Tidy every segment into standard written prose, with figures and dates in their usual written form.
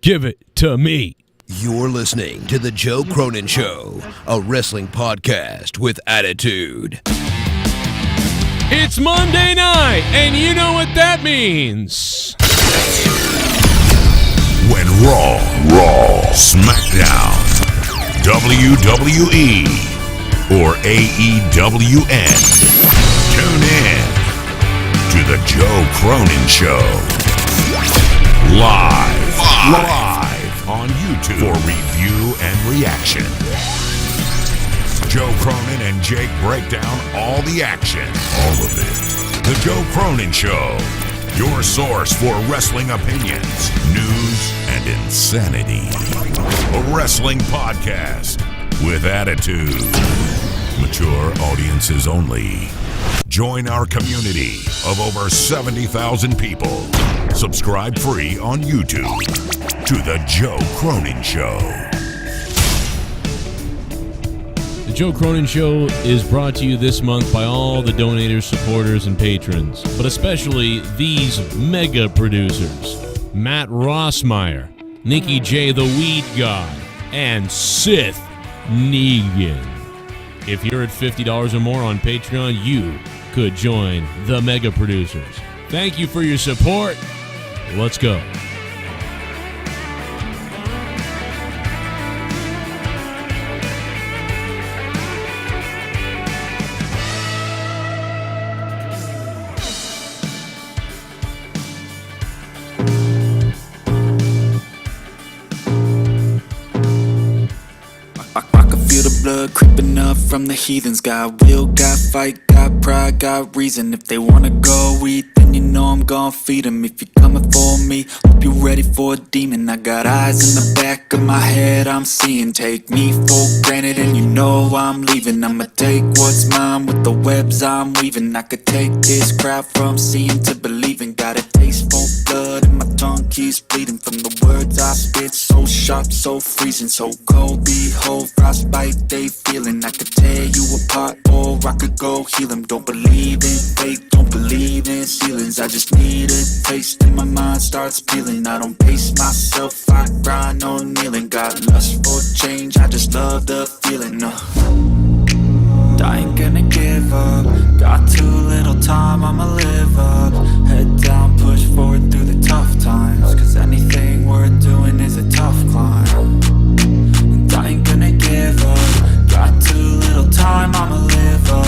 Give it to me. You're listening to The Joe Cronin Show, a wrestling podcast with attitude. It's Monday night, and you know what that means. When Raw, SmackDown, WWE, or AEWN, tune in to The Joe Cronin Show. Live on YouTube for review and reaction. Joe Cronin and Jake break down all the action, all of it. The Joe Cronin Show, your source for wrestling opinions, news, and insanity. A wrestling podcast with attitude. Mature audiences only. Join our community of over 70,000 people. Subscribe free on YouTube to The Joe Cronin Show. The Joe Cronin Show is brought to you this month by all the donators, supporters, and patrons, but especially these mega producers: Matt Rossmeyer, Nikki J. the Weed God, and SITH NEGAN. If you're at $50 or more on Patreon, you could join the mega producers. Thank you for your support. Let's go. Blood creeping up from the heathens. Got will, got fight, got pride, got reason. If they wanna go eat, then you know I'm gon' feed them. If you're coming for me, hope you're ready for a demon. I got eyes in the back of my head, I'm seeing. Take me for granted and you know I'm leaving. I'ma take what's mine with the webs I'm weaving. I could take this crowd from seeing to believing. Got a taste for blood and my tongue keeps bleeding from the words I spit. So sharp, so freezing, so cold. Behold, frostbite they feeling. I could tear you apart or I could go heal them. Don't believe in fate, don't believe in ceilings. I just need a taste and my mind starts peeling. I don't pace myself, I grind on kneeling. Got lust for change, I just love the feeling. I ain't gonna give up. Got too little time, I'ma live up. Head down, push forward through the tough times. Cause anything worth doing is a tough climb. And I ain't gonna give up. Got too little time, I'ma live up.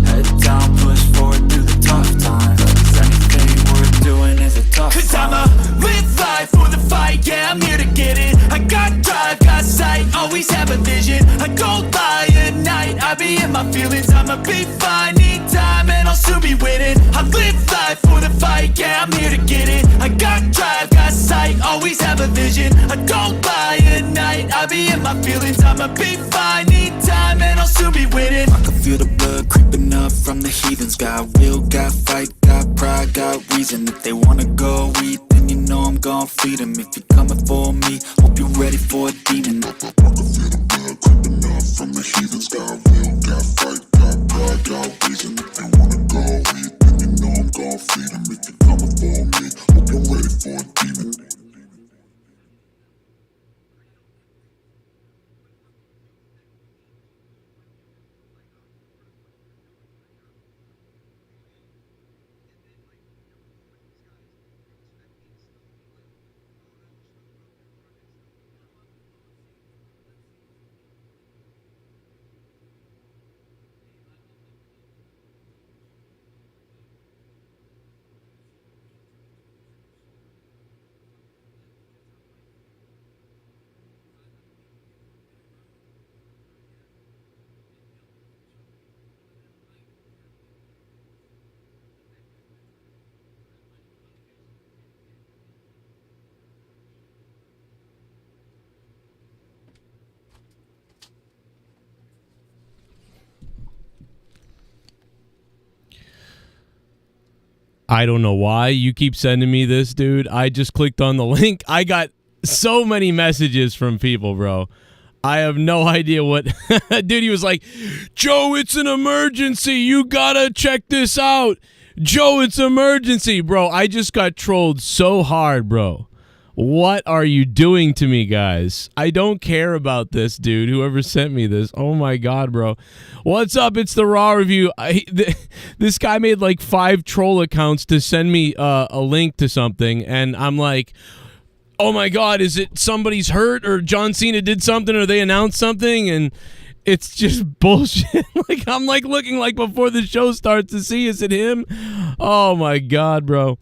Head down, push forward through the tough times. Cause anything worth doing is a tough climb. Cause I'ma live life for the fight, yeah, I'm here to get it. I got drive, got sight, always have a vision. I go by at night, I be in my feelings. I'ma be fine, need time, and I'll soon be winning. I live life for the fight, yeah, I'm here to get it. I got drive, got sight, always have a vision. I go by at night, I be in my feelings. I'ma be fine, need time, and I'll soon be winning. I can feel the blood creeping up from the heathens. Got will, got fight, got pride, got reason. If they wanna go eat, then you know I'm gon' feed them. If you're coming for me, hope you're ready for a demon. I can feel the blood creeping up from the heathens. Got will, got fight, got pride, got reason. If they wanna go eat, then you know I'm gon' feed them. If you're coming for me, hope you're ready for a demon. I don't know why you keep sending me this, dude. I just clicked on the link. I got so many messages from people, bro. I have no idea what... Dude, he was like, Joe, it's an emergency. You gotta check this out. Joe, it's emergency. Bro, I just got trolled so hard, bro. What are you doing to me, guys? I don't care about this, dude. Whoever sent me this. Oh, my God, bro. What's up? It's the Raw Review. This guy made like 5 troll accounts to send me a link to something, and I'm like, oh, my God, is it somebody's hurt or John Cena did something or they announced something? And it's just bullshit. Like, I'm like looking like before the show starts to see, is it him? Oh, my God, bro.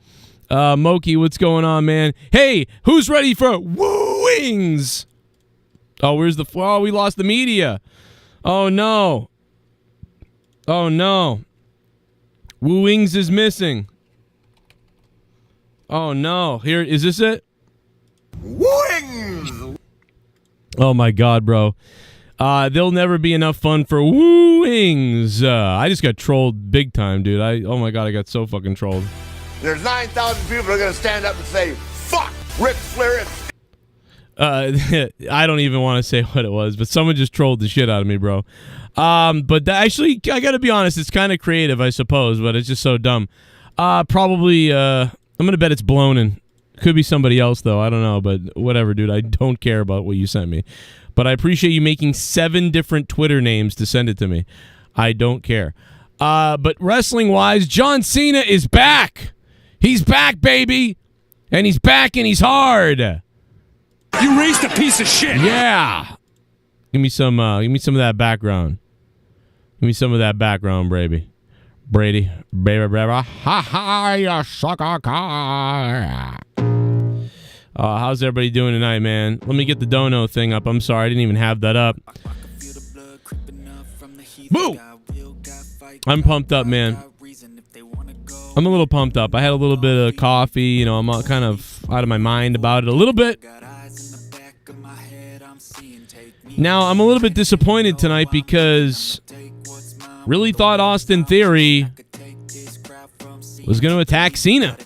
Moki, what's going on, man? Hey, who's ready for woo-wings? Oh, where's the... Oh, we lost the media. Oh, no. Oh, no. Woo-wings is missing. Oh, no. Here, is this it? Wings! Oh, my God, bro. There'll never be enough fun for woo-wings. I just got trolled big time, dude. Oh, my God, I got so fucking trolled. There's 9,000 people that are going to stand up and say, fuck Ric Flair. I don't even want to say what it was, but someone just trolled the shit out of me, bro. But actually, I got to be honest, it's kind of creative, I suppose, but it's just so dumb. Probably, I'm going to bet it's blown in. Could be somebody else, though. I don't know, but whatever, dude. I don't care about what you sent me. But I appreciate you making 7 different Twitter names to send it to me. I don't care. But wrestling-wise, John Cena is back. He's back, baby. And he's back and he's hard. You raised a piece of shit. Yeah. Give me some of that background. Give me some of that background, baby. Baby. Ha ha, you sucker car. How's everybody doing tonight, man? Let me get the dono thing up. I'm sorry, I didn't even have that up. Boo! I'm pumped up, man. I'm a little pumped up. I had a little bit of coffee. You know, I'm kind of out of my mind about it a little bit. Now, I'm a little bit disappointed tonight because really thought Austin Theory was going to attack Cena.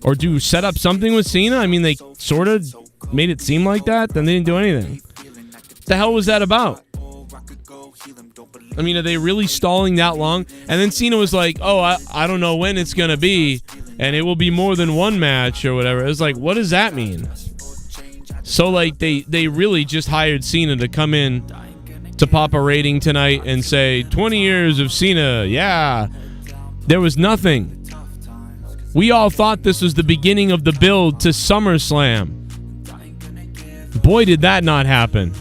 Or do set up something with Cena? I mean, they sort of made it seem like that, then they didn't do anything. What the hell was that about? I mean, are they really stalling that long? And then Cena was like, oh, I don't know when it's going to be, and it will be more than one match or whatever. It was like, what does that mean? So, like, they really just hired Cena to come in to pop a rating tonight and say, 20 years of Cena, yeah. There was nothing. We all thought this was the beginning of the build to SummerSlam. Boy, did that not happen.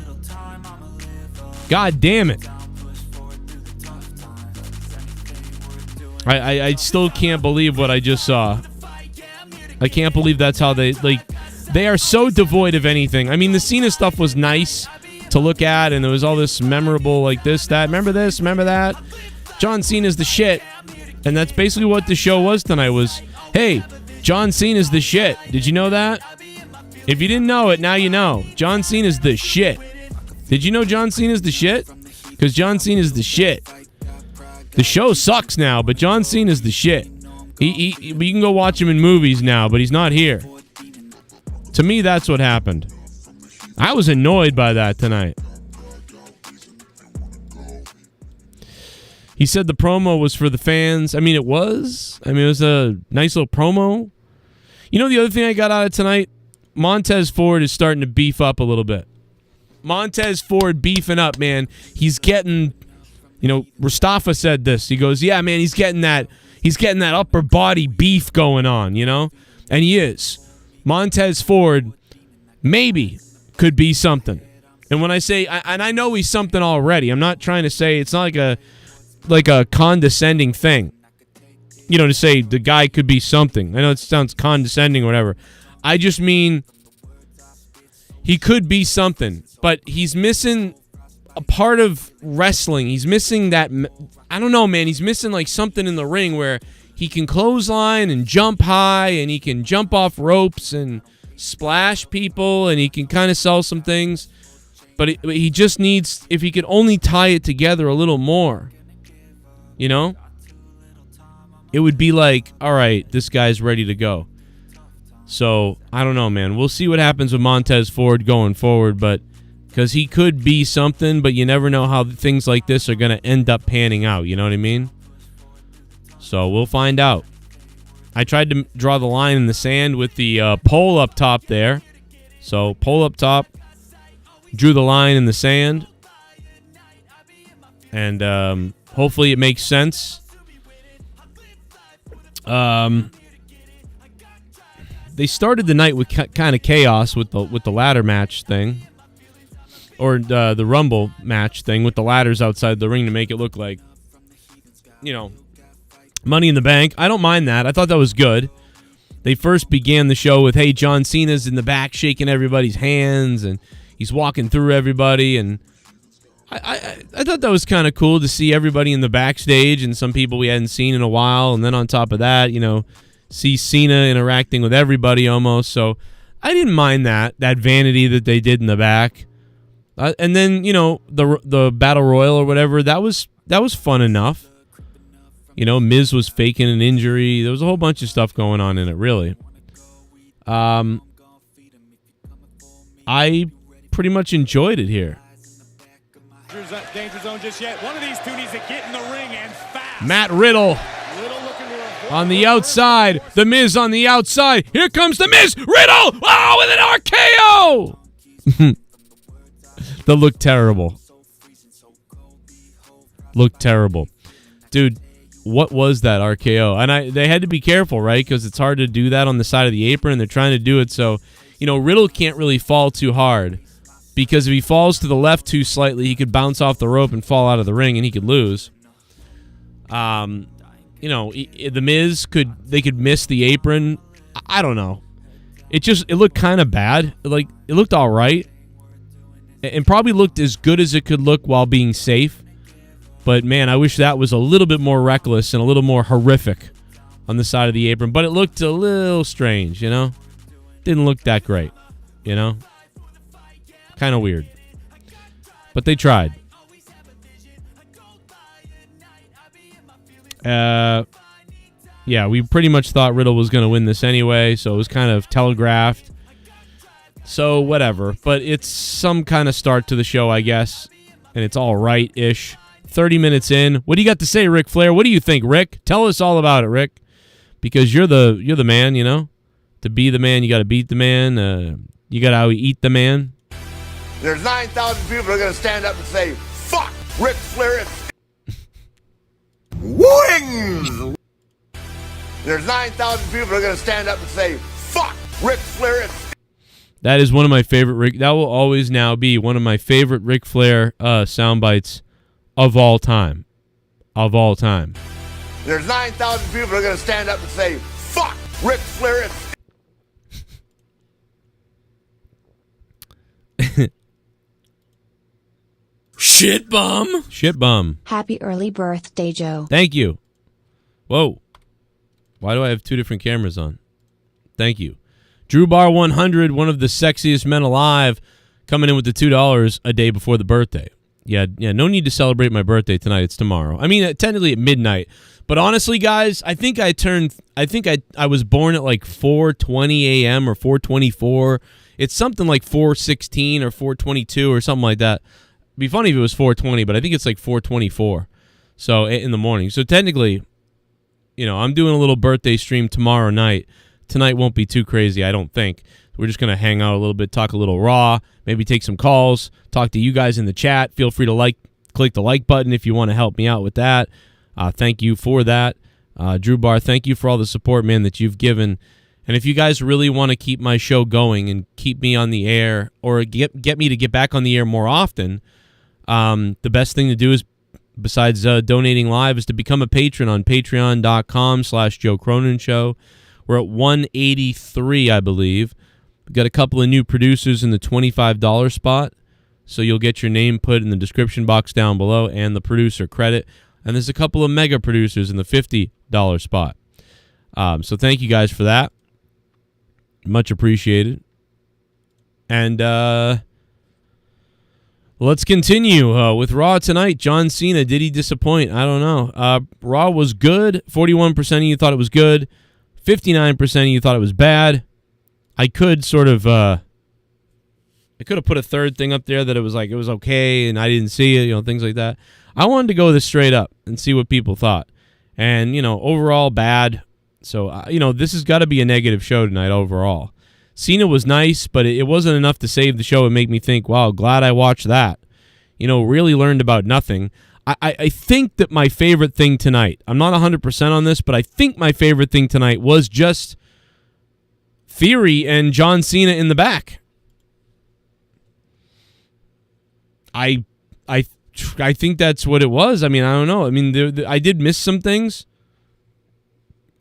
God damn it. I still can't believe what I just saw. I can't believe that's how they are so devoid of anything. I mean, the Cena stuff was nice to look at, and there was all this memorable, like this, that. Remember this, remember that? John Cena's the shit. And that's basically what the show was tonight was, hey, John Cena's the shit. Did you know that? If you didn't know it, now you know. John Cena's the shit. Did you know John Cena's the shit? Because John Cena's the shit. The show sucks now, but John Cena's the shit. You can go watch him in movies now, but he's not here. To me, that's what happened. I was annoyed by that tonight. He said the promo was for the fans. I mean, it was. I mean, it was a nice little promo. You know the other thing I got out of tonight? Montez Ford is starting to beef up a little bit. Montez Ford beefing up, man. He's getting... You know, Mustafa said this. He goes, yeah, man, he's getting that upper body beef going on, you know? And he is. Montez Ford maybe could be something. And when I say, and I know he's something already. I'm not trying to say, it's not like a condescending thing. You know, to say the guy could be something. I know it sounds condescending or whatever. I just mean he could be something. But he's missing... a part of wrestling. He's missing that, I don't know, man. He's missing like something in the ring where he can clothesline and jump high and he can jump off ropes and splash people and he can kind of sell some things. But he just needs, if he could only tie it together a little more, you know, it would be like, all right, this guy's ready to go. So, I don't know, man. We'll see what happens with Montez Ford going forward, but because he could be something, but you never know how things like this are going to end up panning out. You know what I mean? So we'll find out. I tried to draw the line in the sand with the pole up top there. So pole up top, drew the line in the sand, and hopefully it makes sense. They started the night with kind of chaos with the ladder match thing, or the Rumble match thing with the ladders outside the ring to make it look like, Money in the Bank. I don't mind that. I thought that was good. They first began the show with, hey, John Cena's in the back shaking everybody's hands, and he's walking through everybody, and I thought that was kind of cool to see everybody in the backstage and some people we hadn't seen in a while, and then on top of that, see Cena interacting with everybody almost. So I didn't mind that vanity that they did in the back. And then, the Battle Royal or whatever, that was fun enough. Miz was faking an injury. There was a whole bunch of stuff going on in it, really. I pretty much enjoyed it here. Danger zone just yet. One of these two needs to get in the ring and fast. Matt Riddle on the outside. The Miz on the outside. Here comes the Miz. Riddle! Oh, with an RKO! That looked terrible. Looked terrible. Dude, what was that RKO? And they had to be careful, right? Because it's hard to do that on the side of the apron. They're trying to do it so, Riddle can't really fall too hard. Because if he falls to the left too slightly, he could bounce off the rope and fall out of the ring, and he could lose. The Miz could miss the apron. I don't know. It looked kind of bad. Like, it looked all right, and probably looked as good as it could look while being safe. But man, I wish that was a little bit more reckless and a little more horrific on the side of the apron. But it looked a little strange, Didn't look that great, Kind of weird. But they tried. Yeah, we pretty much thought Riddle was going to win this anyway, so it was kind of telegraphed. So, whatever. But it's some kind of start to the show, I guess. And it's all right-ish. 30 minutes in. What do you got to say, Ric Flair? What do you think, Rick? Tell us all about it, Rick. Because you're the man, To be the man, you got to beat the man. You got to eat the man. There's 9,000 people that are going to stand up and say, fuck Ric Flair. Wings! There's 9,000 people that are going to stand up and say, fuck Ric Flair. That is one of my favorite that will always now be one of my favorite Ric Flair sound bites of all time. Of all time. There's 9,000 people that are going to stand up and say, fuck Ric Flair. Shit bum. Shit bum. Happy early birthday, Joe. Thank you. Whoa. Why do I have two different cameras on? Thank you. Drew Bar 100, one of the sexiest men alive, coming in with the $2 a day before the birthday. Yeah, no need to celebrate my birthday tonight. It's tomorrow. I mean, technically at midnight. But honestly, guys, I think I was born at like 4:20 a.m. or 4:24. It's something like 4:16 or 4:22 or something like that. It'd be funny if it was 4:20, but I think it's like 4:24. So in the morning. So technically, I'm doing a little birthday stream tomorrow night. Tonight won't be too crazy, I don't think. We're just going to hang out a little bit, talk a little Raw, maybe take some calls, talk to you guys in the chat. Feel free to click the like button if you want to help me out with that. Thank you for that. Drew Bar, thank you for all the support, man, that you've given. And if you guys really want to keep my show going and keep me on the air or get me to get back on the air more often, the best thing to do is, besides donating live, is to become a patron on patreon.com/Joe Cronin Show. We're at 183, I believe. We've got a couple of new producers in the $25 spot, so you'll get your name put in the description box down below and the producer credit. And there's a couple of mega producers in the $50 spot. So thank you guys for that. Much appreciated. And let's continue with Raw tonight. John Cena, did he disappoint? I don't know. Raw was good. 41% of you thought it was good. 59% of you thought it was bad. I could sort of I could have put a third thing up there that it was okay and I didn't see it, things like that. I wanted to go this straight up and see what people thought. And, overall bad. So, this has got to be a negative show tonight overall. Cena was nice, but it wasn't enough to save the show and make me think, wow, glad I watched that. Really learned about nothing. I think that my favorite thing tonight, I'm not 100% on this, but I think my favorite thing tonight was just Theory and John Cena in the back. I think that's what it was. I mean, I don't know. I mean, I did miss some things.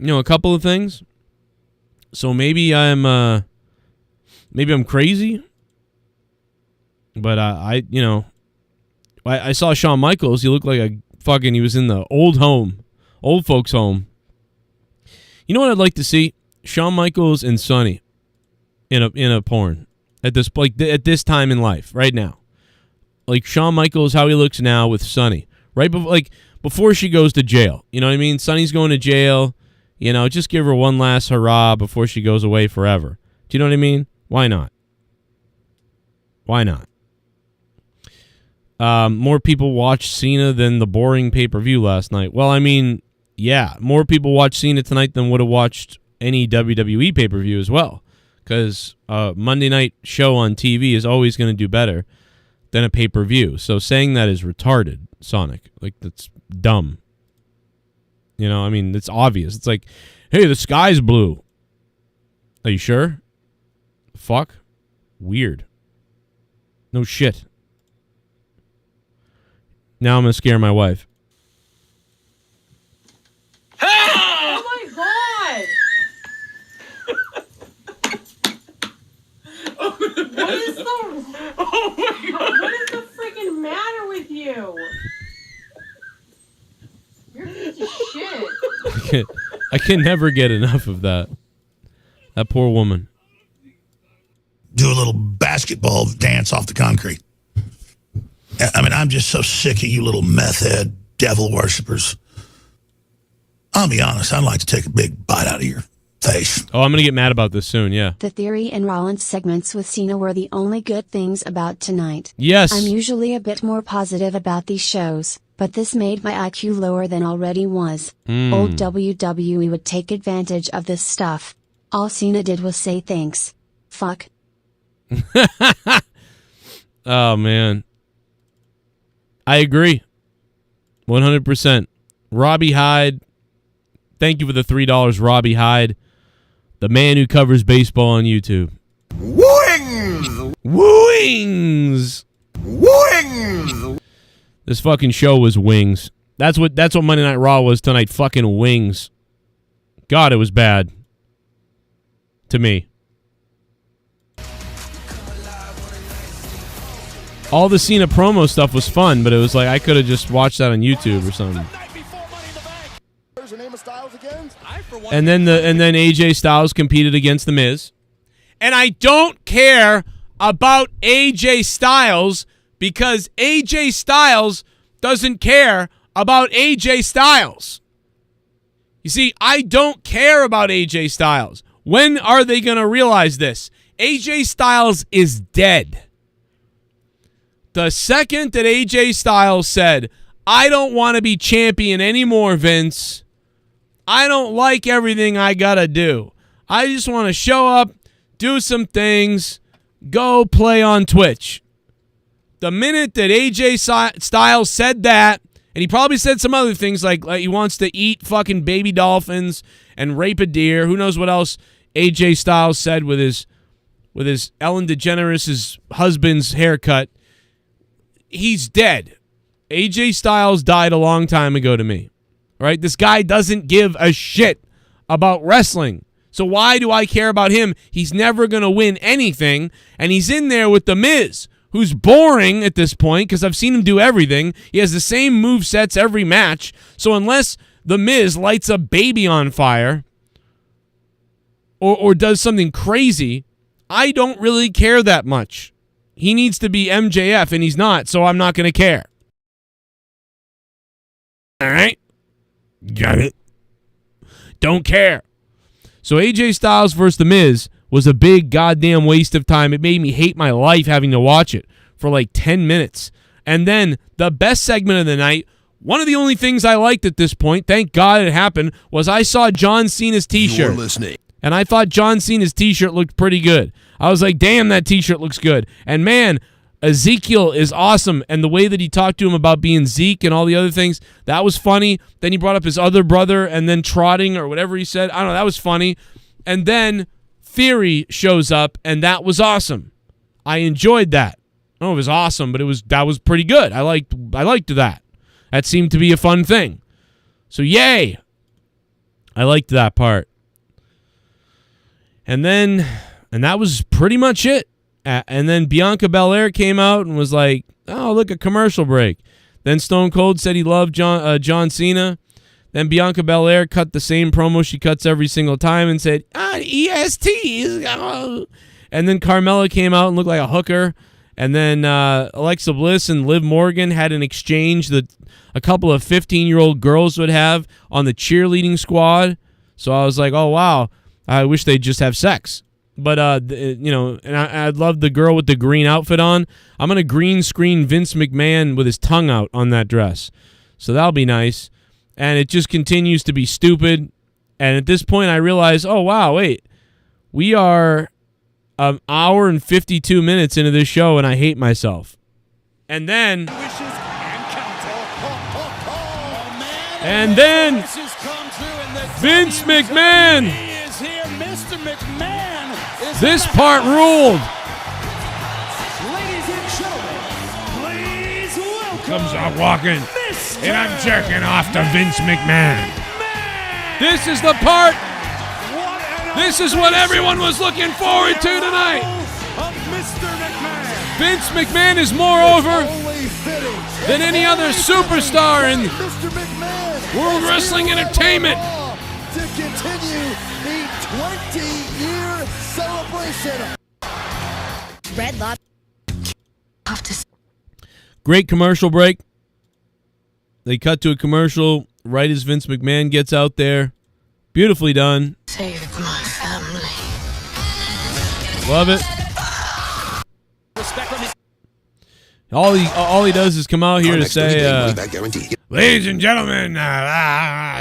A couple of things. So maybe I'm crazy. But I saw Shawn Michaels. He looked like he was in the old folks home. You know what I'd like to see? Shawn Michaels and Sonny in a porn at this time in life right now. Like Shawn Michaels, how he looks now with Sonny, right? Before she goes to jail. You know what I mean? Sonny's going to jail. Just give her one last hurrah before she goes away forever. Do you know what I mean? Why not? Why not? More people watched Cena than the boring pay-per-view last night. Well, I mean, yeah, more people watched Cena tonight than would have watched any WWE pay-per-view as well. Because a Monday night show on TV is always going to do better than a pay-per-view. So saying that is retarded, Sonic. That's dumb. I mean, it's obvious. It's like, hey, the sky's blue. Are you sure? Fuck? Weird. No shit. Now I'm going to scare my wife. Oh my god! What is the freaking matter with you? You're a piece of shit. I can never get enough of that. That poor woman. Do a little basketball dance off the concrete. I mean, I'm just so sick of you little meth head devil worshippers. I'll be honest, I'd like to take a big bite out of your face. Oh, I'm going to get mad about this soon, yeah. The Theory and Rollins segments with Cena were the only good things about tonight. Yes. I'm usually a bit more positive about these shows, but this made my IQ lower than already was. Old WWE would take advantage of this stuff. All Cena did was say thanks. Fuck. Oh, man. I agree. 100%. Robbie Hyde. Thank you for the $3, Robbie Hyde. The man who covers baseball on YouTube. Wings! Wings! Wings! This fucking show was wings. That's what Monday Night Raw was tonight. Fucking wings. God, it was bad. To me. All the Cena promo stuff was fun, but it was like I could have just watched that on YouTube or something. And then AJ Styles competed against The Miz. And I don't care about AJ Styles because AJ Styles doesn't care about AJ Styles. You see, I don't care about AJ Styles. When are they going to realize this? AJ Styles is dead. The second that AJ Styles said, I don't want to be champion anymore, Vince. I don't like everything I got to do. I just want to show up, do some things, go play on Twitch. The minute that AJ Styles said that, and he probably said some other things like he wants to eat fucking baby dolphins and rape a deer. Who knows what else AJ Styles said with his Ellen DeGeneres' husband's haircut. He's dead. AJ Styles died a long time ago to me. Right? This guy doesn't give a shit about wrestling. So why do I care about him? He's never going to win anything. And he's in there with The Miz, who's boring at this point because I've seen him do everything. He has the same movesets every match. So unless The Miz lights a baby on fire or does something crazy, I don't really care that much. He needs to be MJF, and he's not, so I'm not going to care. All right? Got it. Don't care. So AJ Styles versus The Miz was a big goddamn waste of time. It made me hate my life having to watch it for like 10 minutes. And then the best segment of the night One of the only things I liked at this point, thank God it happened, was I saw John Cena's t-shirt. You're listening. And I thought John Cena's t-shirt looked pretty good. I was like, damn, that t-shirt looks good. And man, Ezekiel is awesome. And the way that he talked to him about being Zeke and all the other things, that was funny. Then he brought up his other brother and then trotting or whatever he said. I don't know, that was funny. And then Theory shows up, and that was awesome. I enjoyed that. I don't know if it was awesome, but that was pretty good. I liked that. That seemed to be a fun thing. So yay. I liked that part. And that was pretty much it. And then Bianca Belair came out and was like, oh, look, a commercial break. Then Stone Cold said he loved John Cena. Then Bianca Belair cut the same promo she cuts every single time and said, EST. And then Carmella came out and looked like a hooker. And then Alexa Bliss and Liv Morgan had an exchange that a couple of 15-year-old girls would have on the cheerleading squad. So I was like, oh, wow. I wish they'd just have sex. But, and I love the girl with the green outfit on. I'm going to green screen Vince McMahon with his tongue out on that dress. So that'll be nice. And it just continues to be stupid. And at this point, I realize, oh, wow, wait. We are an hour and 52 minutes into this show, and I hate myself. And then Vince McMahon. This part ruled. Ladies and gentlemen, please welcome. Comes out walking, and I'm jerking off to Vince McMahon. This is the part. This is what everyone was looking forward to tonight. Vince McMahon is more over than any other superstar in World Wrestling Entertainment. To continue the 20-year celebration. Red Lobster. Great commercial break. They cut to a commercial right as Vince McMahon gets out there. Beautifully done. Save my family. Love it. All he does is come out here to say, ladies and gentlemen,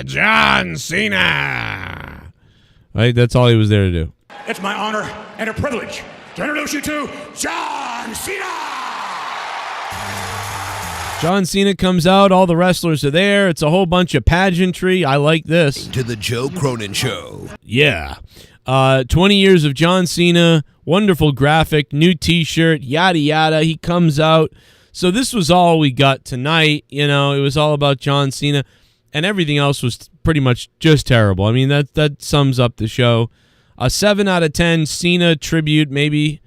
John Cena. Right, that's all he was there to do. It's my honor and a privilege to introduce you to John Cena. John Cena comes out. All the wrestlers are there. It's a whole bunch of pageantry. I like this. To the Joe Cronin Show. Yeah. 20 years of John Cena. Wonderful graphic. New T-shirt. Yada, yada. He comes out. So this was all we got tonight. You know, it was all about John Cena. And everything else was pretty much just terrible. I mean, that sums up the show. A 7 out of 10 Cena tribute, maybe.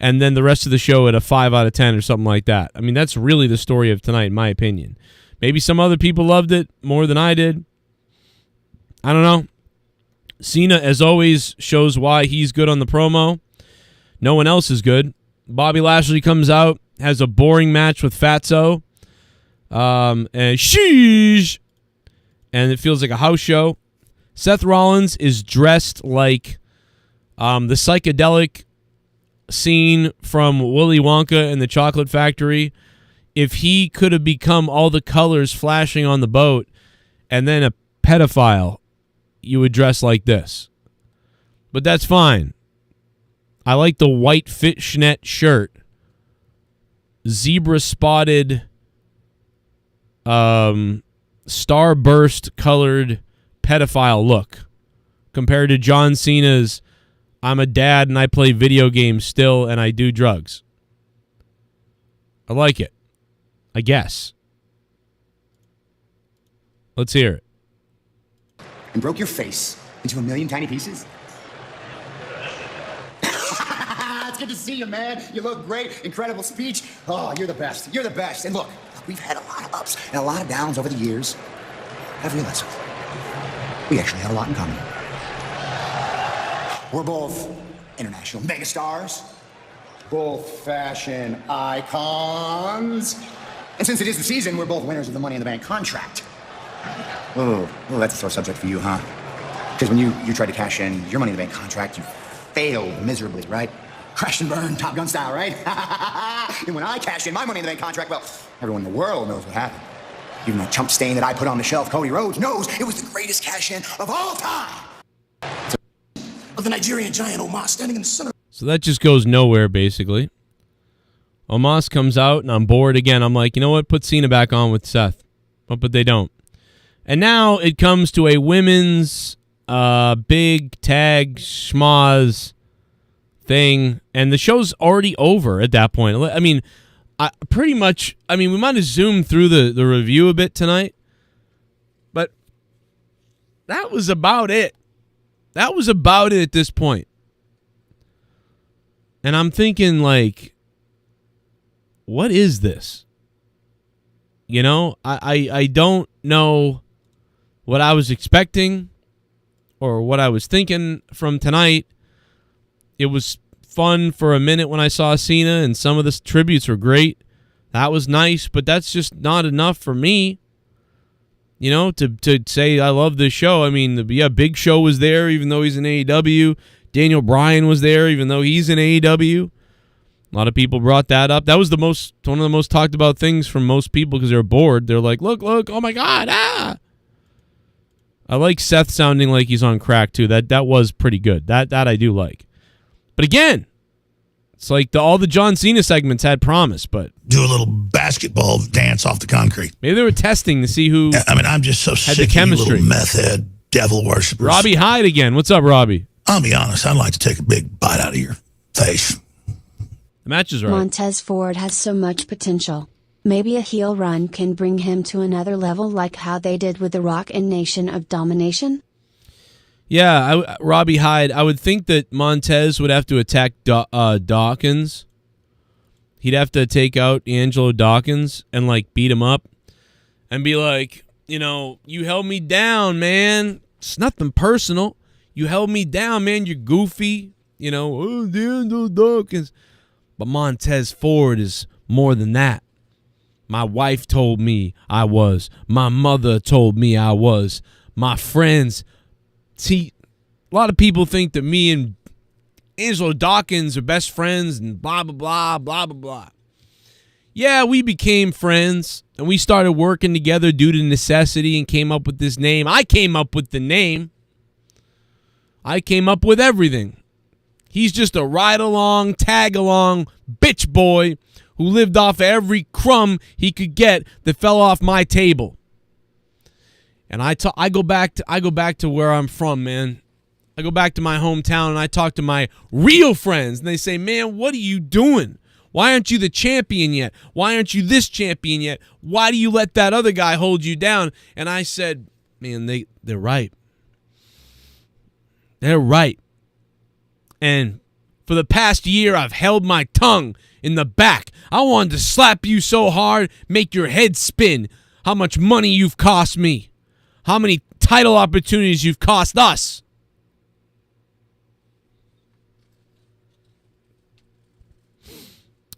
And then the rest of the show at a 5 out of 10 or something like that. I mean, that's really the story of tonight, in my opinion. Maybe some other people loved it more than I did. I don't know. Cena, as always, shows why he's good on the promo. No one else is good. Bobby Lashley comes out, has a boring match with Fatso. And sheesh. And it feels like a house show. Seth Rollins is dressed like the psychedelic scene from Willy Wonka and the Chocolate Factory. If he could have become all the colors flashing on the boat and then a pedophile, you would dress like this. But that's fine. I like the white fishnet shirt. Zebra spotted starburst colored pedophile look compared to John Cena's I'm a dad and I play video games still and I do drugs. I like it. I guess. Let's hear it. And broke your face into a million tiny pieces? It's good to see you, man. You look great. Incredible speech. Oh, you're the best. You're the best. And look, we've had a lot of ups and a lot of downs over the years. I've realized we actually have a lot in common. We're both international megastars, both fashion icons, and since it is the season, we're both winners of the Money in the Bank contract. Oh, that's a sore subject for you, huh? Because when you tried to cash in your Money in the Bank contract, you failed miserably, right? Crash and burn, Top Gun style, right? And when I cash in my Money in the Bank contract, well, everyone in the world knows what happened. Even that chump stain that I put on the shelf, Cody Rhodes, knows it was the greatest cash-in of all time. Of the Nigerian giant Omos standing in the center. So that just goes nowhere, basically. Omos comes out, and I'm bored again. I'm like, you know what? Put Cena back on with Seth. But they don't. And now it comes to a women's big tag schmoz thing, and the show's already over at that point. I mean, we might have zoomed through the review a bit tonight, but that was about it. That was about it at this point. And I'm thinking, like, what is this? You know, I don't know what I was expecting or what I was thinking from tonight. It was fun for a minute when I saw Cena, and some of the tributes were great. That was nice, but that's just not enough for me. You know, to say I love this show. I mean, Big Show was there, even though he's in AEW. Daniel Bryan was there, even though he's in AEW. A lot of people brought that up. That was one of the most talked about things from most people because they're bored. They're like, look, oh my God, ah! I like Seth sounding like he's on crack too. That was pretty good. That I do like. But again, it's like all the John Cena segments had promise, but do a little basketball dance off the concrete. Maybe they were testing to see who. I mean, I'm just so had sick the of chemistry. you little meth head devil worshippers. Robbie Hyde again. What's up, Robbie? I'll be honest. I'd like to take a big bite out of your face. The match is right. Montez Ford has so much potential. Maybe a heel run can bring him to another level like how they did with The Rock in Nation of Domination? Yeah, Robbie Hyde. I would think that Montez would have to attack Dawkins. He'd have to take out Angelo Dawkins and, like, beat him up and be like, you know, you held me down, man. It's nothing personal. You held me down, man. You're goofy. You know, oh, Angelo Dawkins. But Montez Ford is more than that. My wife told me I was. My mother told me I was. My friends. See, a lot of people think that me and Angelo Dawkins are best friends and blah, blah, blah, blah, blah, blah. Yeah, we became friends, and we started working together due to necessity and came up with this name. I came up with the name. I came up with everything. He's just a ride-along, tag-along bitch boy who lived off every crumb he could get that fell off my table. And I go back to where I'm from, man. I go back to my hometown, and I talk to my real friends, and they say, man, what are you doing? Why aren't you the champion yet? Why aren't you this champion yet? Why do you let that other guy hold you down? And I said, man, they're right. They're right. And for the past year, I've held my tongue in the back. I wanted to slap you so hard, make your head spin. How much money you've cost me. How many title opportunities you've cost us.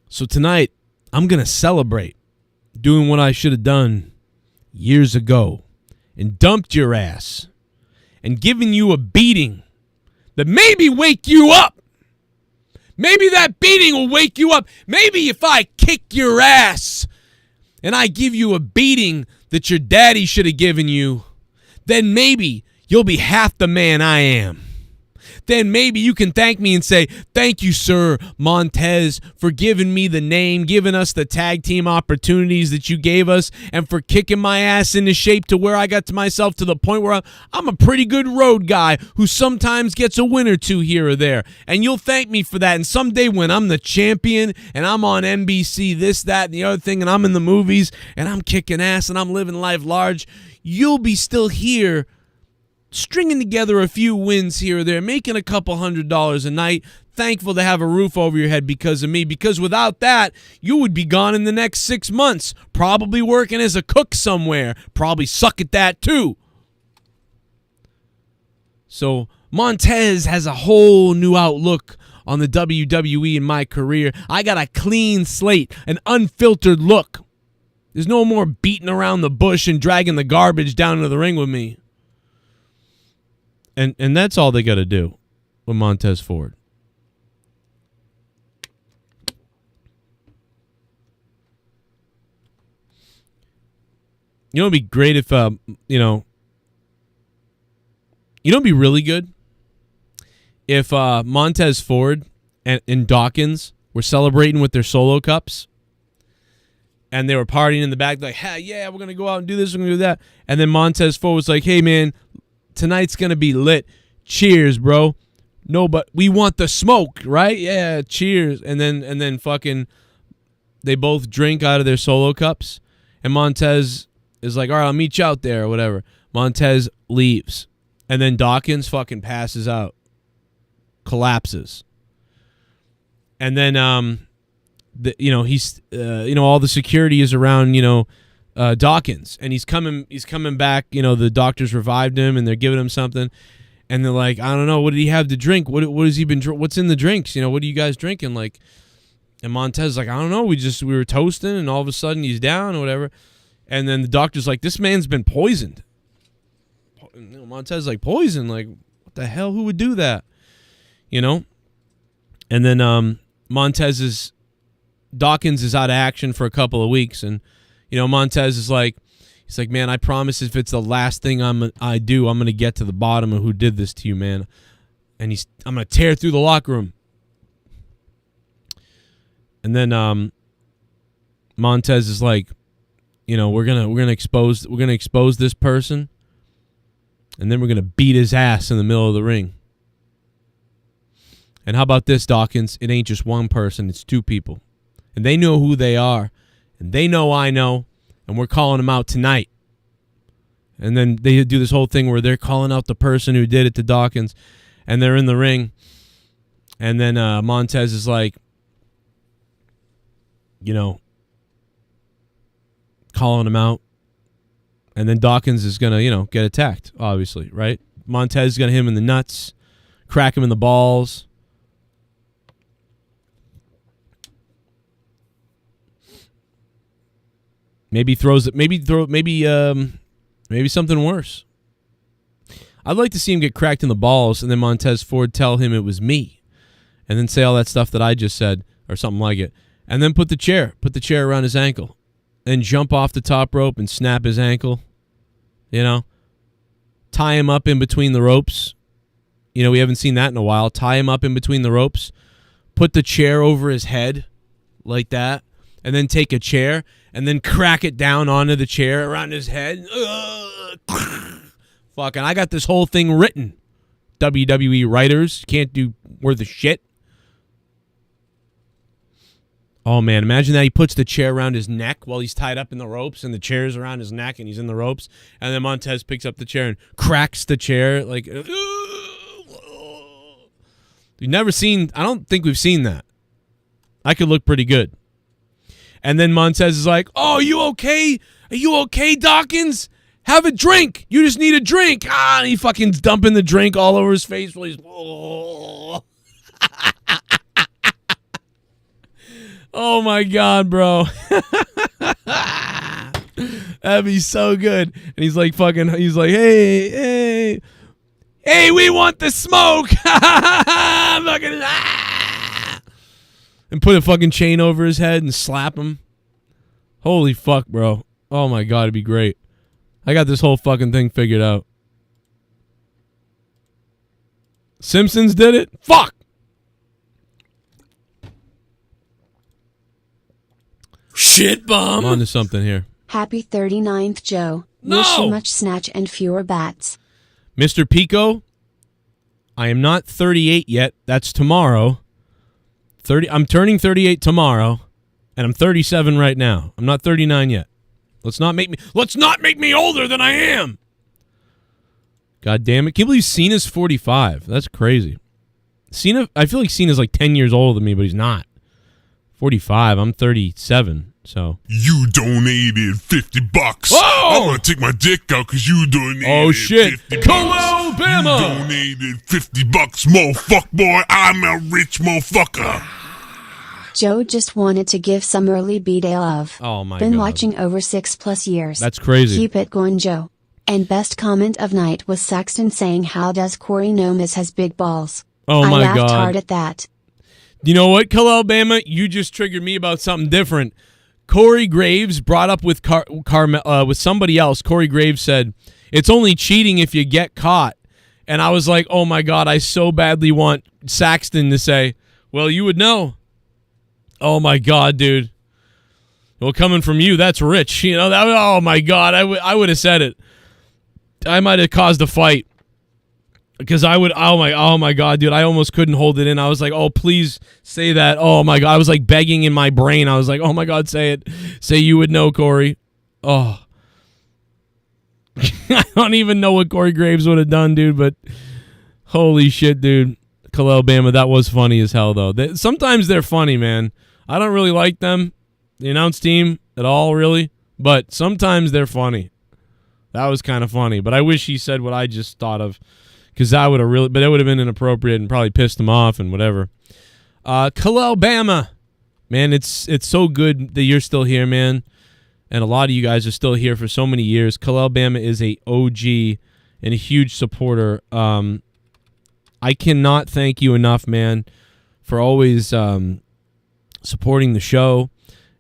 So tonight, I'm going to celebrate doing what I should have done years ago and dumped your ass and given you a beating that maybe wake you up. Maybe that beating will wake you up. Maybe if I kick your ass and I give you a beating that your daddy should have given you, then maybe you'll be half the man I am. Then maybe you can thank me and say, thank you, sir, Montez, for giving me the name, giving us the tag team opportunities that you gave us, and for kicking my ass into shape to where I got to myself to the point where I'm a pretty good road guy who sometimes gets a win or two here or there. And you'll thank me for that. And someday when I'm the champion and I'm on NBC, this, that, and the other thing, and I'm in the movies and I'm kicking ass and I'm living life large, you'll be still here stringing together a few wins here or there, making a couple $100 a night, thankful to have a roof over your head because of me, because without that, you would be gone in the next 6 months, probably working as a cook somewhere, probably suck at that too. So Montez has a whole new outlook on the WWE in my career. I got a clean slate, an unfiltered look. There's no more beating around the bush and dragging the garbage down into the ring with me. And that's all they got to do with Montez Ford. You know, it'd be great if, it'd be really good if Montez Ford and Dawkins were celebrating with their solo cups, and they were partying in the back, like, hey, yeah, we're going to go out and do this, we're going to do that. And then Montez Ford was like, hey, man, tonight's going to be lit. Cheers, bro. No, but we want the smoke, right? Yeah, cheers. And then fucking they both drink out of their solo cups, and Montez is like, all right, I'll meet you out there or whatever. Montez leaves, and then Dawkins fucking passes out, collapses. And then he's all the security is around Dawkins, and he's coming back. The doctors revived him, and they're giving him something, and they're like, I don't know, what did he have to drink? What has he been? What's in the drinks? What are you guys drinking? Like, and Montez is like, I don't know. We were toasting, and all of a sudden he's down or whatever. And then the doctor's like, this man's been poisoned. Montez is like, poison? Like, what the hell? Who would do that? And then Dawkins is out of action for a couple of weeks, and Montez is like, he's like, man, I promise if it's the last thing I do, I'm gonna get to the bottom of who did this to you, man. And I'm gonna tear through the locker room. And then Montez is like, we're gonna expose this person, and then we're gonna beat his ass in the middle of the ring. And how about this, Dawkins? It ain't just one person, it's two people. And they know who they are, and they know I know, and we're calling them out tonight. And then they do this whole thing where they're calling out the person who did it to Dawkins, and they're in the ring. And then Montez is like, calling him out. And then Dawkins is going to, get attacked, obviously, right? Montez is going to hit him in the nuts, crack him in the balls. Maybe throws it. Maybe something worse. I'd like to see him get cracked in the balls, and then Montez Ford tell him it was me, and then say all that stuff that I just said, or something like it, and then put the chair around his ankle, and jump off the top rope and snap his ankle. Tie him up in between the ropes. We haven't seen that in a while. Tie him up in between the ropes, put the chair over his head like that, and then take a chair and then crack it down onto the chair around his head. Fucking, I got this whole thing written. WWE writers can't do worth a shit. Oh, man, imagine that he puts the chair around his neck while he's tied up in the ropes, and the chair's around his neck, and he's in the ropes, and then Montez picks up the chair and cracks the chair. Like, we've never seen, I don't think we've seen that. I could look pretty good. And then Montez is like, oh, are you okay? Are you okay, Dawkins? Have a drink. You just need a drink. And he fucking dumping the drink all over his face while he's... Oh, my God, bro. That'd be so good. And he's like, hey, we want the smoke. Fucking... And put a fucking chain over his head and slap him. Holy fuck, bro. Oh, my God, it'd be great. I got this whole fucking thing figured out. Simpsons did it? Fuck! Shit bomb. I'm on to something here. Happy 39th, Joe. No! Wish you much snatch and fewer bats. Mr. Pico, I am not 38 yet. That's tomorrow. I'm turning 38 tomorrow, and I'm 37 right now. I'm not 39 yet. Let's not make me older than I am. God damn it. Can't believe Cena's 45. That's crazy. Cena, I feel like Cena's like 10 years older than me, but he's not. 45. I'm 37, so. You donated $50. Oh! I'm gonna take my dick out because you donated $50. Kalal Bama! You donated $50, motherfucker, boy. I'm a rich motherfucker. Joe just wanted to give some early B-Day love. Oh, my Been God. watching over 6+ years. That's crazy. Keep it going, Joe. And best comment of night was Saxton saying, how does Corey know Miz has big balls? Oh, my I laughed God. hard at that. You know what, Kalal Bama? You just triggered me about something different. Corey Graves brought up with with somebody else. Corey Graves said, it's only cheating if you get caught. And I was like, oh, my God, I so badly want Saxton to say, well, you would know. Oh, my God, dude. Well, coming from you, that's rich. You know, that. Oh, my God, I would have said it. I might have caused a fight. Because I would, oh my God, dude, I almost couldn't hold it in. I was like, oh, please say that. Oh, my God. I was like begging in my brain. I was like, oh, my God, say it. Say you would know, Corey. Oh. I don't even know what Corey Graves would have done, dude, but holy shit, dude. Khalil Bama, that was funny as hell, though. Sometimes they're funny, man. I don't really like them, the announce team, at all, really, but sometimes they're funny. That was kind of funny, but I wish he said what I just thought of, because that would have really, but that would have been inappropriate and probably pissed him off and whatever. Khalil Bama, man, it's so good that you're still here, man. And a lot of you guys are still here for so many years. Khalil Bama is a OG and a huge supporter. I cannot thank you enough, man, for always supporting the show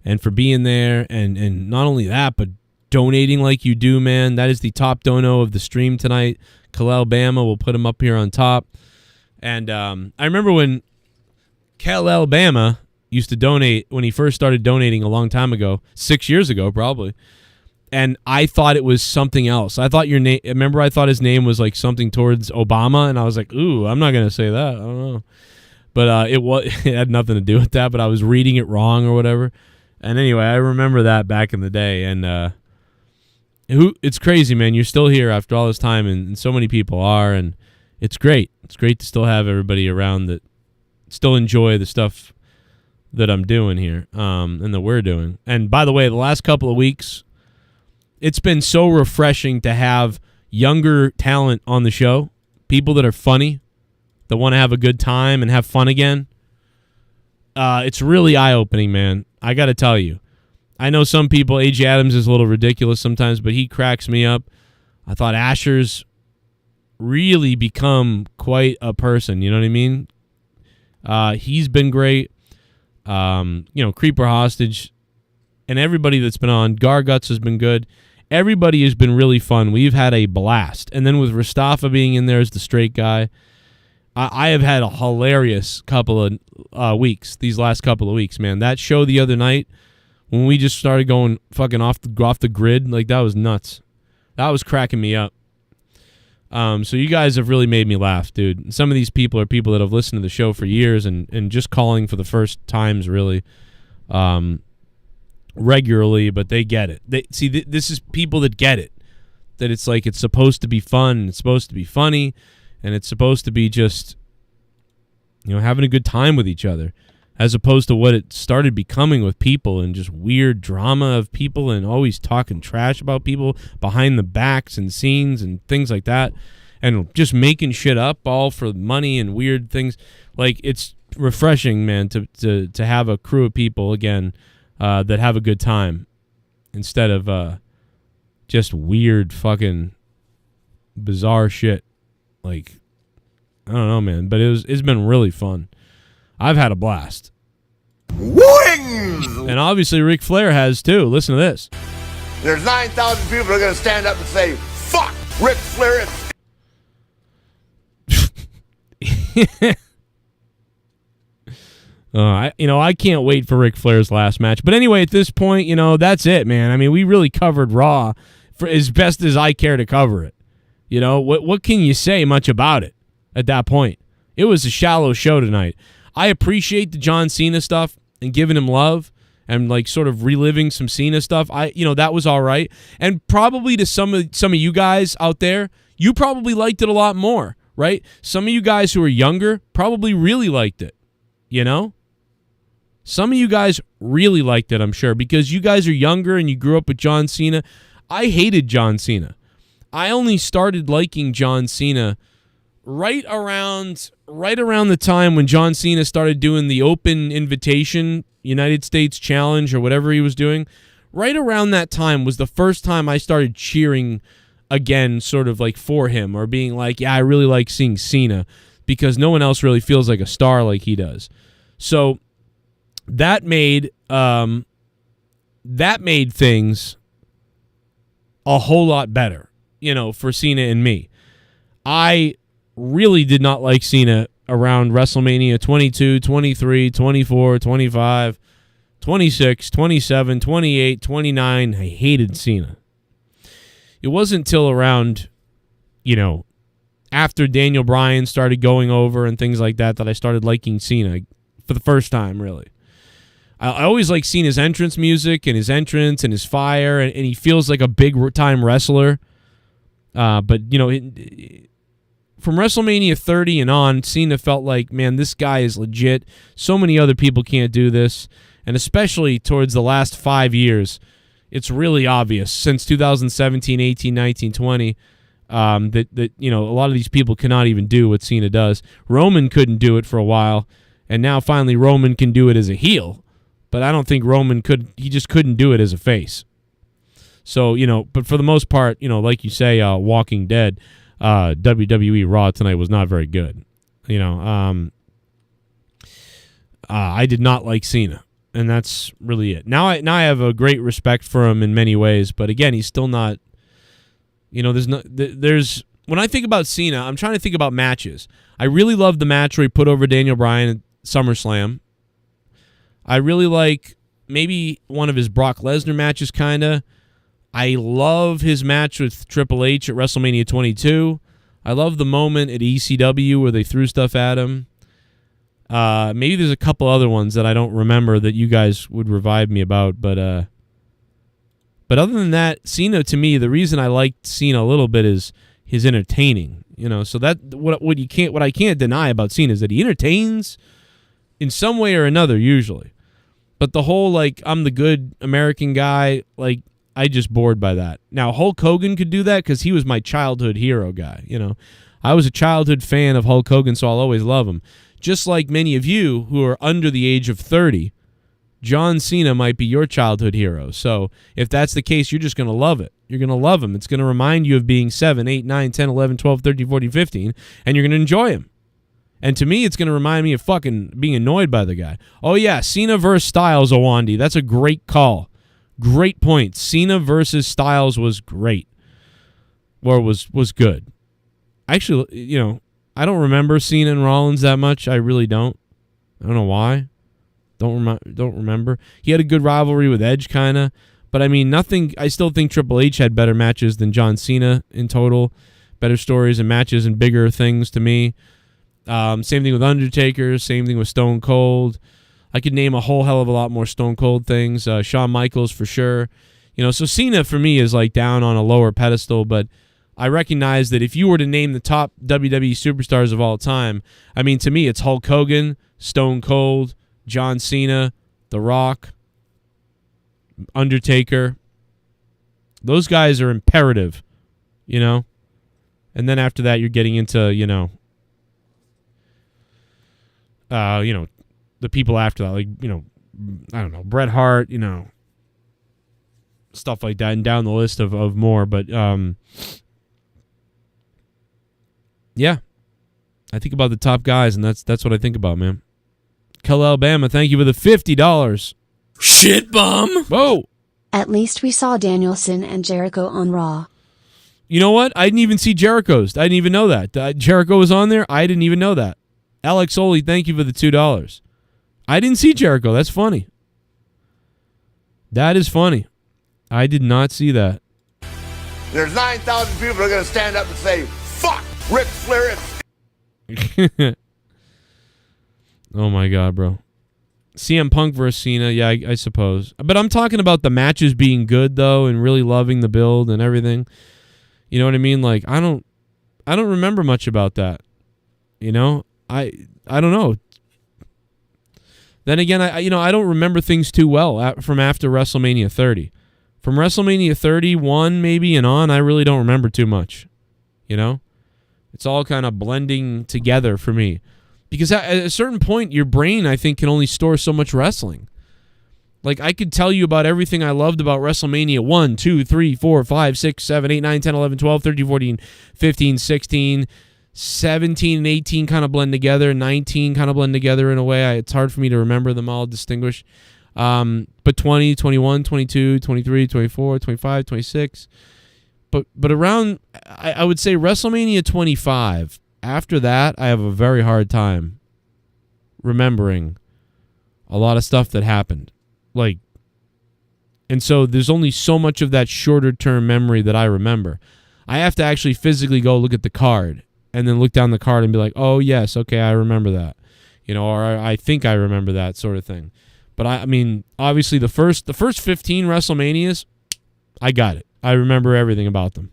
and for being there. And not only that, but donating like you do, man. That is the top dono of the stream tonight. Khalil Bama, we'll put him up here on top. And I remember when Khalil Bama used to donate when he first started donating a long time ago, 6 years ago probably, and I thought it was something else. I thought your name. Remember, I thought his name was like something towards Obama, and I was like, "Ooh, I'm not gonna say that. I don't know." But it had nothing to do with that. But I was reading it wrong or whatever. And anyway, I remember that back in the day, and it's crazy, man. You're still here after all this time, and so many people are, and it's great. It's great to still have everybody around that still enjoy the stuff that I'm doing here, and that we're doing. And by the way, the last couple of weeks, it's been so refreshing to have younger talent on the show, people that are funny, that want to have a good time and have fun again. It's really eye-opening, man. I got to tell you. I know some people, A.J. Adams is a little ridiculous sometimes, but he cracks me up. I thought Asher's really become quite a person, you know what I mean? He's been great. Creeper Hostage, and everybody that's been on. Garguts has been good. Everybody has been really fun. We've had a blast. And then with Rastafa being in there as the straight guy, I have had a hilarious couple of weeks, these last couple of weeks, man. That show the other night, when we just started going fucking off the grid, like, that was nuts. That was cracking me up. So you guys have really made me laugh, dude. Some of these people are people that have listened to the show for years and just calling for the first times, really, regularly, but they get it. This is people that get it, that it's like it's supposed to be fun, it's supposed to be funny, and it's supposed to be just, having a good time with each other, as opposed to what it started becoming with people and just weird drama of people and always talking trash about people behind the backs and scenes and things like that, and just making shit up all for money and weird things. Like, it's refreshing, man, to have a crew of people again that have a good time instead of just weird fucking bizarre shit. Like, I don't know, man, but it's been really fun. I've had a blast. Wings! And obviously Ric Flair has too. Listen to this. There's 9,000 people that are going to stand up and say, fuck Ric Flair. I can't wait for Ric Flair's last match. But anyway, at this point, that's it, man. I mean, we really covered Raw for as best as I care to cover it. What can you say much about it at that point? It was a shallow show tonight. I appreciate the John Cena stuff and giving him love and like sort of reliving some Cena stuff. That was all right. And probably to some of you guys out there, you probably liked it a lot more, right? Some of you guys who are younger probably really liked it, Some of you guys really liked it, I'm sure, because you guys are younger and you grew up with John Cena. I hated John Cena. I only started liking John Cena right around the time when John Cena started doing the open invitation United States Challenge or whatever he was doing. Right around that time was the first time I started cheering again, sort of like for him, or being like, yeah, I really like seeing Cena, because no one else really feels like a star like he does. So that made that made things a whole lot better, for Cena and me. I really did not like Cena around WrestleMania 22, 23, 24, 25, 26, 27, 28, 29. I hated Cena. It wasn't until around, after Daniel Bryan started going over and things like that I started liking Cena for the first time, really. I always like Cena's entrance music and his entrance and his fire, and he feels like a big-time wrestler. But, from WrestleMania 30 and on, Cena felt like, man, this guy is legit. So many other people can't do this. And especially towards the last 5 years, it's really obvious, since 2017, 18, 19, 20, that a lot of these people cannot even do what Cena does. Roman couldn't do it for a while, and now finally Roman can do it as a heel. But I don't think Roman could. He just couldn't do it as a face. So, but for the most part, like you say, Walking Dead, WWE Raw tonight was not very good. I did not like Cena, and that's really it. Now I have a great respect for him in many ways, but again, he's still not. There's when I think about Cena, I'm trying to think about matches. I really love the match where he put over Daniel Bryan at SummerSlam. I really like maybe one of his Brock Lesnar matches, kind of. I love his match with Triple H at WrestleMania 22. I love the moment at ECW where they threw stuff at him. Maybe there's a couple other ones that I don't remember that you guys would revive me about, but other than that, Cena, to me, the reason I liked Cena a little bit is his entertaining. So that what I can't deny about Cena is that he entertains in some way or another, usually. But the whole, I'm the good American guy, I just bored by that. Now, Hulk Hogan could do that because he was my childhood hero guy, I was a childhood fan of Hulk Hogan, so I'll always love him. Just like many of you who are under the age of 30, John Cena might be your childhood hero. So if that's the case, you're just going to love it. You're going to love him. It's going to remind you of being 7, 8, 9, 10, 11, 12, 13, 14, 15, and you're going to enjoy him. And to me, it's going to remind me of fucking being annoyed by the guy. Oh, yeah, Cena versus Styles, Owandi. That's a great call. Great point. Cena versus Styles was great. Or was good. Actually, I don't remember Cena and Rollins that much. I really don't. I don't know why. Don't remember. He had a good rivalry with Edge, kind of. But, I mean, nothing. I still think Triple H had better matches than John Cena in total. Better stories and matches and bigger things to me. Same thing with Undertaker. Same thing with Stone Cold. I could name a whole hell of a lot more Stone Cold things. Shawn Michaels for sure. So Cena for me is down on a lower pedestal, but I recognize that if you were to name the top WWE superstars of all time, I mean, to me, it's Hulk Hogan, Stone Cold, John Cena, The Rock, Undertaker. Those guys are imperative, And then after that, you're getting into, the people after that, I don't know, Bret Hart, stuff like that, and down the list of more. But, yeah, I think about the top guys, and that's what I think about, man. Kel Alabama, thank you for the $50. Shit bum. Whoa. At least we saw Danielson and Jericho on Raw. You know what? I didn't even see Jericho's. I didn't even know that. Jericho was on there? I didn't even know that. Alex Oli, thank you for the $2. I didn't see Jericho. That's funny. That is funny. I did not see that. There's 9,000 people that are going to stand up and say, fuck Ric Flair. Oh, my God, bro. CM Punk versus Cena, yeah, I suppose. But I'm talking about the matches being good, though, and really loving the build and everything. You know what I mean? I don't remember much about that. I don't know. Then again, I don't remember things too well from after WrestleMania 30. From WrestleMania 31 maybe and on, I really don't remember too much. It's all kind of blending together for me. Because at a certain point, your brain, I think, can only store so much wrestling. I could tell you about everything I loved about WrestleMania 1, 2, 3, 4, 5, 6, 7, 8, 9, 10, 11, 12, 13, 14, 15, 16, 17 and 18 kind of blend together. 19 kind of blend together in a way. It's hard for me to remember them all, distinguish. But 20, 21, 22, 23, 24, 25, 26. But around, I would say WrestleMania 25, after that, I have a very hard time remembering a lot of stuff that happened. Like, and so there's only so much of that shorter term memory that I remember. I have to actually physically go look at the card and then look down the card and be like, oh, yes, okay, I remember that. You know, or I think I remember that sort of thing. But I mean, obviously the first 15 WrestleManias, I got it. I remember everything about them.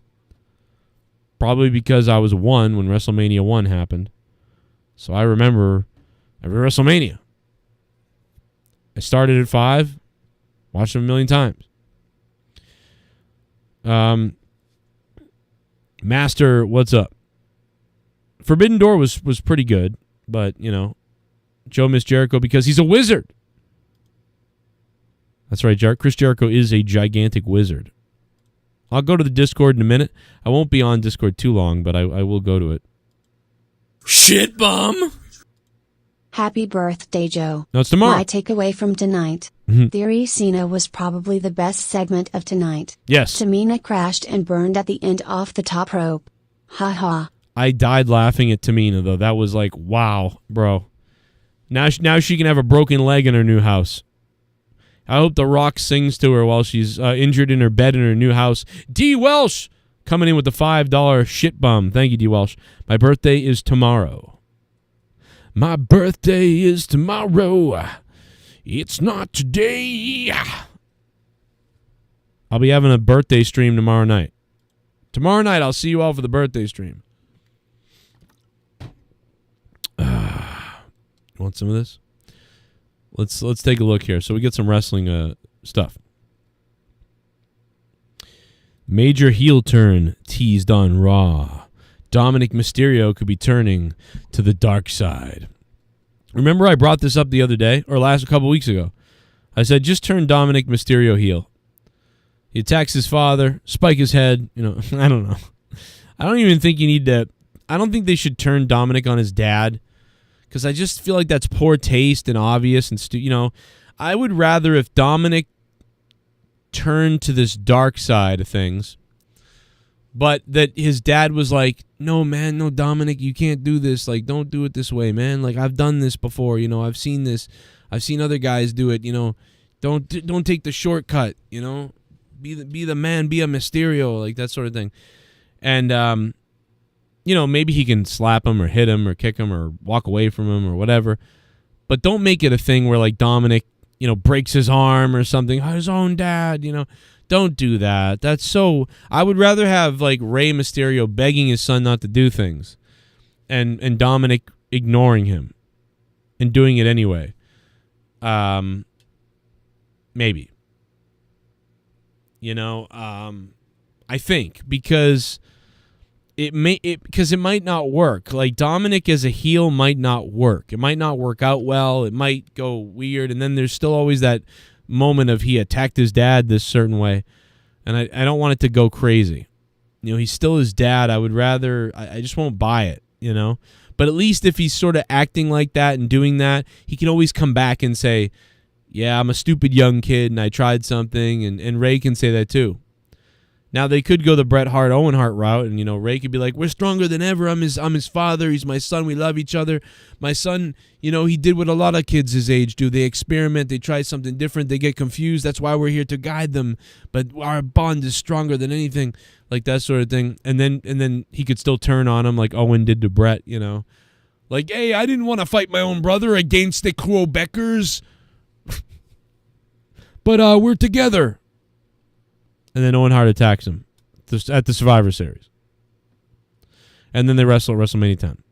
Probably because I was 1 when WrestleMania 1 happened. So I remember every WrestleMania. I started at 5, watched them a million times. Master, what's up? Forbidden Door was pretty good, but, you know, Joe missed Jericho because he's a wizard. That's right, Chris Jericho is a gigantic wizard. I'll go to the Discord in a minute. I won't be on Discord too long, but I will go to it. Shit bum! Happy birthday, Joe. No, it's tomorrow. My takeaway from tonight. Theory Cena was probably the best segment of tonight. Yes. Tamina crashed and burned at the end off the top rope. Ha ha. I died laughing at Tamina, though. That was like, wow, bro. Now she can have a broken leg in her new house. I hope The Rock sings to her while she's injured in her bed in her new house. DWELSH coming in with the $5 shit bum. Thank you, DWELSH. My birthday is tomorrow. My birthday is tomorrow. It's not today. I'll be having a birthday stream tomorrow night. Tomorrow night, I'll see you all for the birthday stream. You want some of this? Let's take a look here. So we get some wrestling stuff. Major heel turn teased on Raw. Dominic Mysterio could be turning to the dark side. Remember I brought this up the other day, or a couple weeks ago. I said, just turn Dominic Mysterio heel. He attacks his father, spike his head. You know, I don't know. I don't even think you need to. I don't think they should turn Dominic on his dad. Because I just feel like that's poor taste and obvious and you know, I would rather if Dominic turned to this dark side of things, but that his dad was like, no man, no Dominic, you can't do this. Like, don't do it this way, man. Like, I've done this before. You know, I've seen this. I've seen other guys do it. You know, don't take the shortcut. You know, be the man, be a Mysterio, like that sort of thing. And you know, maybe he can slap him or hit him or kick him or walk away from him or whatever. But don't make it a thing where, like, Dominic, you know, breaks his arm or something. His own dad, you know. Don't do that. That's so... I would rather have, like, Rey Mysterio begging his son not to do things and Dominic ignoring him and doing it anyway. Maybe. You know, I think because... because it might not work. Like, Dominic as a heel might not work. It might not work out well. It might go weird. And then there's still always that moment of he attacked his dad this certain way. And I don't want it to go crazy. You know, he's still his dad. I would rather... I just won't buy it, you know? But at least if he's sort of acting like that and doing that, he can always come back and say, yeah, I'm a stupid young kid and I tried something. And Ray can say that too. Now, they could go the Bret Hart, Owen Hart route, and, you know, Ray could be like, we're stronger than ever. I'm his father. He's my son. We love each other. My son, you know, he did what a lot of kids his age do. They experiment. They try something different. They get confused. That's why we're here to guide them. But our bond is stronger than anything, like that sort of thing. And then he could still turn on him like Owen did to Bret, you know. Like, hey, I didn't want to fight my own brother against the Quebecers. But we're together. And then Owen Hart attacks him at the Survivor Series. And then they wrestle at WrestleMania 10.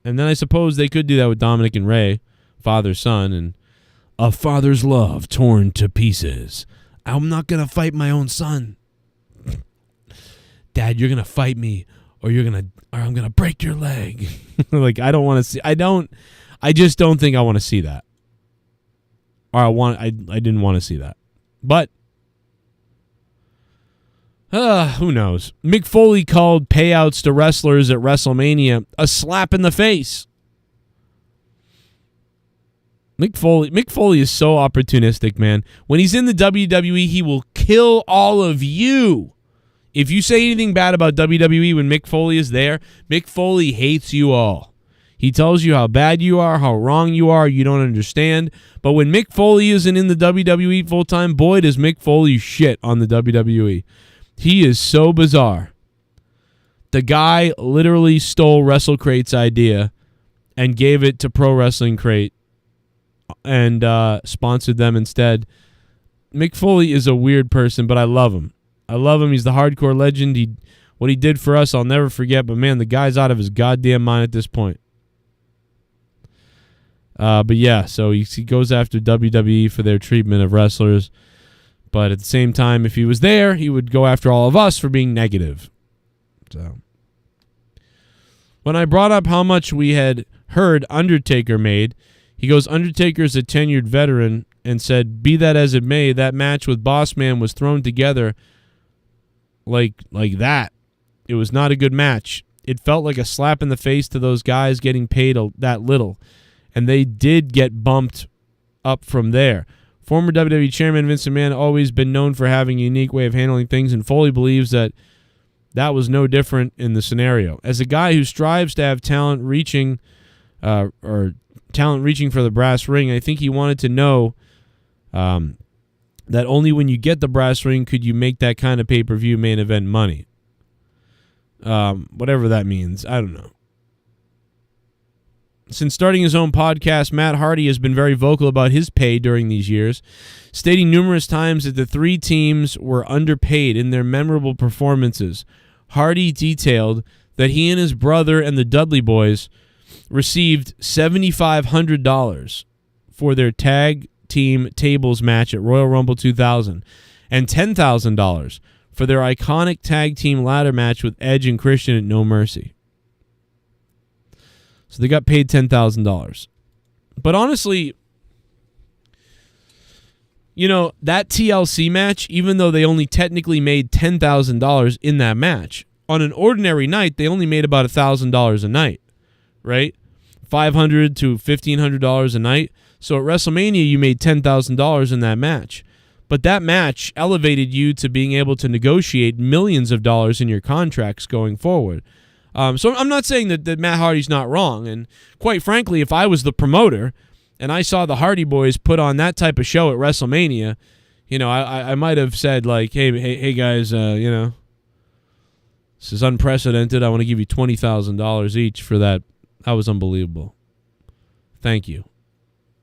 And then I suppose they could do that with Dominic and Ray, father, son, and a father's love torn to pieces. I'm not going to fight my own son. Dad, you're going to fight me or I'm going to break your leg. Like, I don't want to see... I just don't think I want to see that. Or I didn't want to see that. But who knows? Mick Foley called payouts to wrestlers at WrestleMania a slap in the face. Mick Foley is so opportunistic, man. When he's in the WWE, he will kill all of you. If you say anything bad about WWE when Mick Foley is there, Mick Foley hates you all. He tells you how bad you are, how wrong you are, you don't understand. But when Mick Foley isn't in the WWE full-time, boy, does Mick Foley shit on the WWE. He is so bizarre. The guy literally stole WrestleCrate's idea and gave it to Pro Wrestling Crate and sponsored them instead. Mick Foley is a weird person, but I love him. I love him. He's the hardcore legend. What he did for us, I'll never forget. But, man, the guy's out of his goddamn mind at this point. But, yeah, so he goes after WWE for their treatment of wrestlers. But at the same time, if he was there, he would go after all of us for being negative. So, when I brought up how much we had heard Undertaker made, he goes, Undertaker's a tenured veteran, and said, be that as it may, that match with Boss Man was thrown together like that. It was not a good match. It felt like a slap in the face to those guys getting paid that little, and they did get bumped up from there. Former WWE Chairman Vince McMahon always been known for having a unique way of handling things, and Foley believes that was no different in the scenario. As a guy who strives to have talent reaching for the brass ring, I think he wanted to know that only when you get the brass ring could you make that kind of pay-per-view main event money. Whatever that means, I don't know. Since starting his own podcast, Matt Hardy has been very vocal about his pay during these years, stating numerous times that the three teams were underpaid in their memorable performances. Hardy detailed that he and his brother and the Dudley Boys received $7,500 for their tag team tables match at Royal Rumble 2000 and $10,000 for their iconic tag team ladder match with Edge and Christian at No Mercy. So they got paid $10,000. But honestly, that TLC match, even though they only technically made $10,000 in that match, on an ordinary night, they only made about $1,000 a night, right? $500 to $1,500 a night. So at WrestleMania, you made $10,000 in that match. But that match elevated you to being able to negotiate millions of dollars in your contracts going forward. So I'm not saying that Matt Hardy's not wrong. And quite frankly, if I was the promoter and I saw the Hardy Boys put on that type of show at WrestleMania, I might have said, like, hey guys, this is unprecedented. I want to give you $20,000 each for that. That was unbelievable. Thank you.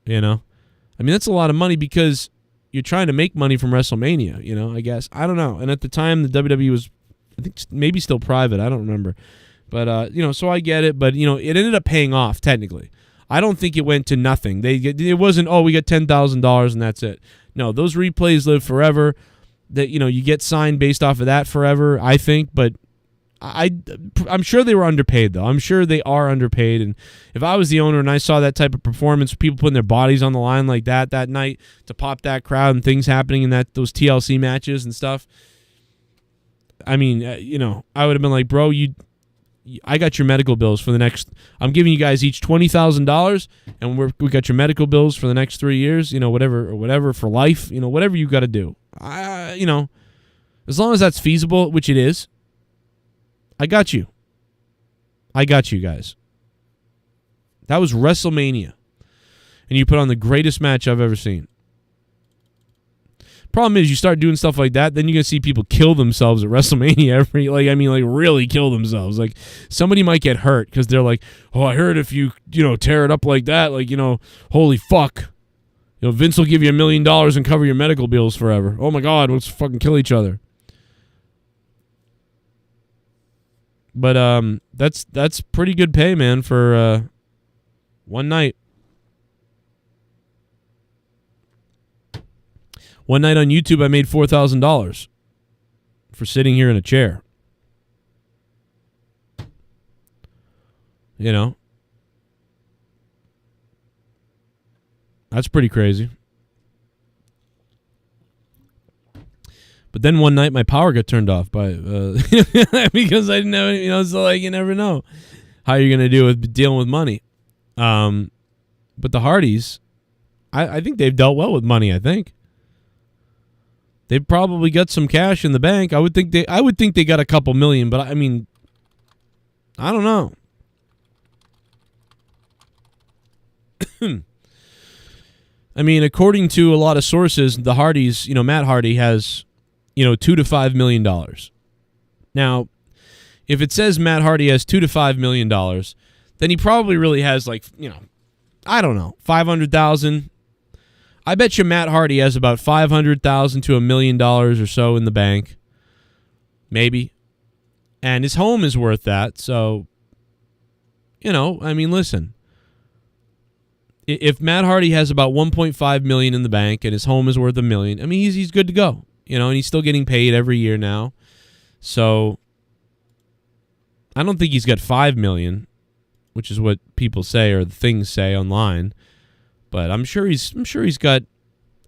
That's a lot of money because you're trying to make money from WrestleMania, I guess. I don't know. And at the time, the WWE was, I think, maybe still private. I don't remember. But, so I get it. But, it ended up paying off, technically. I don't think it went to nothing. It wasn't, we got $10,000 and that's it. No, those replays live forever. That you get signed based off of that forever, I think. But I'm sure they were underpaid, though. I'm sure they are underpaid. And if I was the owner and I saw that type of performance, people putting their bodies on the line like that night to pop that crowd and things happening in those TLC matches and stuff, I would have been like, bro, I got your medical bills for the next. I'm giving you guys each $20,000, and we got your medical bills for the next 3 years. Whatever for life. Whatever you got to do. As long as that's feasible, which it is. I got you. I got you guys. That was WrestleMania, and you put on the greatest match I've ever seen. Problem is, you start doing stuff like that, then you're gonna see people kill themselves at WrestleMania. Really kill themselves. Like, somebody might get hurt because they're like, "Oh, I heard if you tear it up like that, holy fuck, Vince will give you $1 million and cover your medical bills forever. Oh my God, let's fucking kill each other." But that's pretty good pay, man, for one night. One night on YouTube, I made $4,000 for sitting here in a chair. That's pretty crazy. But then one night, my power got turned off by because I didn't have, so you never know how you're gonna dealing with money. But the Hardys, I think they've dealt well with money, I think. They've probably got some cash in the bank. I would think they got a couple million, but I mean, I don't know. I mean, according to a lot of sources, the Hardys, Matt Hardy has, $2 to $5 million. Now, if it says Matt Hardy has $2 to $5 million, then he probably really has I don't know, 500,000. I bet you Matt Hardy has about 500,000 to $1 million or so in the bank, maybe, and his home is worth that. So, I mean, listen. If Matt Hardy has about 1.5 million in the bank and his home is worth $1 million, I mean, he's good to go. And he's still getting paid every year now. So I don't think he's got 5 million, which is what people say or the things say online. But I'm sure he's got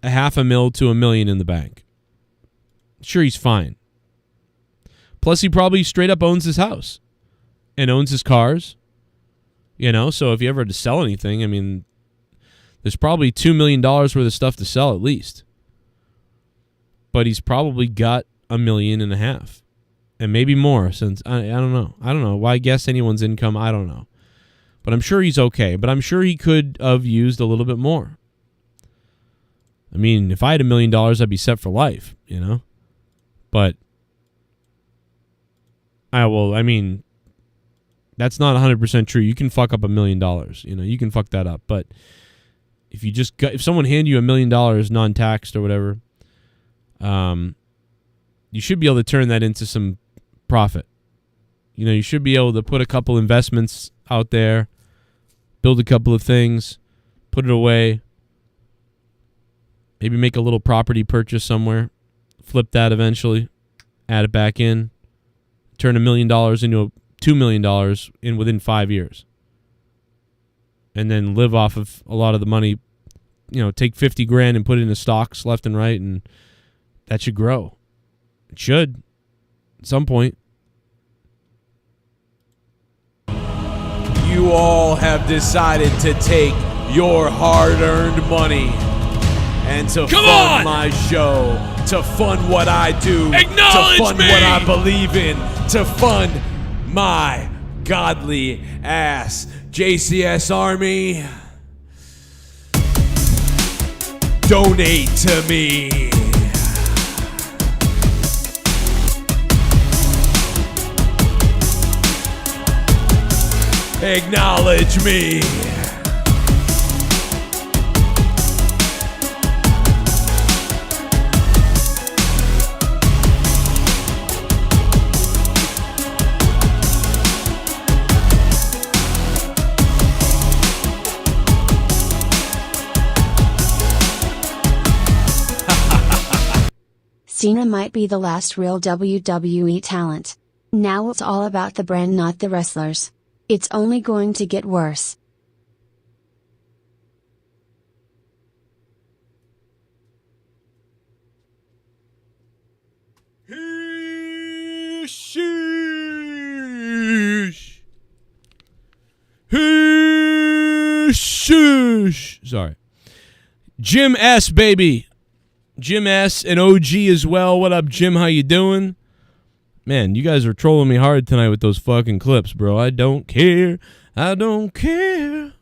a $500,000 to $1 million in the bank. I'm sure he's fine. Plus, he probably straight up owns his house and owns his cars. So if you ever had to sell anything, I mean, there's probably $2 million worth of stuff to sell at least. But he's probably got $1.5 million. And maybe more, since I don't know. I don't know. Why guess anyone's income? I don't know. But I'm sure he's okay. But I'm sure he could have used a little bit more. I mean, if I had $1 million, I'd be set for life, But I mean, that's not 100% true. You can fuck up $1 million. You can fuck that up. But if someone handed you $1 million non-taxed or whatever, you should be able to turn that into some profit. You should be able to put a couple investments out there, build a couple of things, put it away, maybe make a little property purchase somewhere, flip that eventually, add it back in, turn $1 million into $2 million within 5 years. And then live off of a lot of the money, take 50 grand and put it into stocks left and right, and that should grow. It should at some point. You all have decided to take your hard-earned money and to fund my show, to fund what I do, to fund what I believe in, to fund my godly ass. JCS Army, donate to me. Acknowledge me. Cena might be the last real WWE talent. Now it's all about the brand, not the wrestlers. It's only going to get worse. Sorry. Jim S, baby. Jim S, and OG as well. What up, Jim? How you doing? Man, you guys are trolling me hard tonight with those fucking clips, bro. I don't care. I don't care.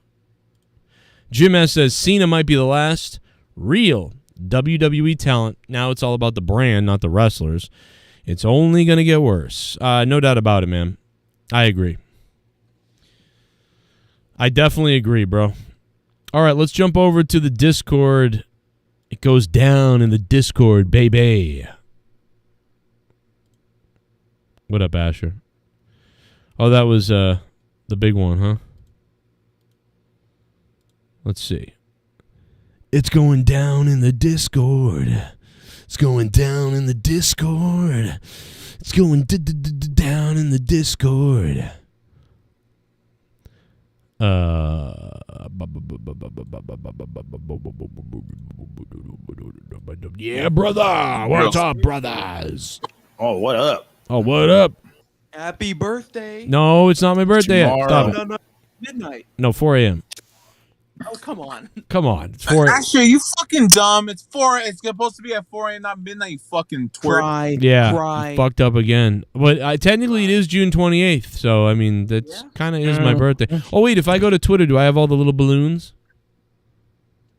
Jim S says Cena might be the last real WWE talent. Now it's all about the brand, not the wrestlers. It's only going to get worse. No doubt about it, man. I agree. I definitely agree, bro. All right, let's jump over to the Discord. It goes down in the Discord, baby. What up, Asher? Oh, that was the big one, huh? Let's see. It's going down in the Discord. It's going down in the Discord. It's going down in the Discord. Yeah, brother. What's up, brothers? Oh, what up? Oh, what up? Happy birthday. No, it's not my birthday yet. Stop it. No. Midnight. No, 4 a.m. Oh, come on. Come on. It's 4 Actually, you fucking dumb. It's 4. It's supposed to be at 4 a.m., not midnight, you fucking twerp. Yeah, fucked up again. But technically it is June 28th, so I mean, that's kind of is my birthday. Oh, wait, if I go to Twitter, do I have all the little balloons?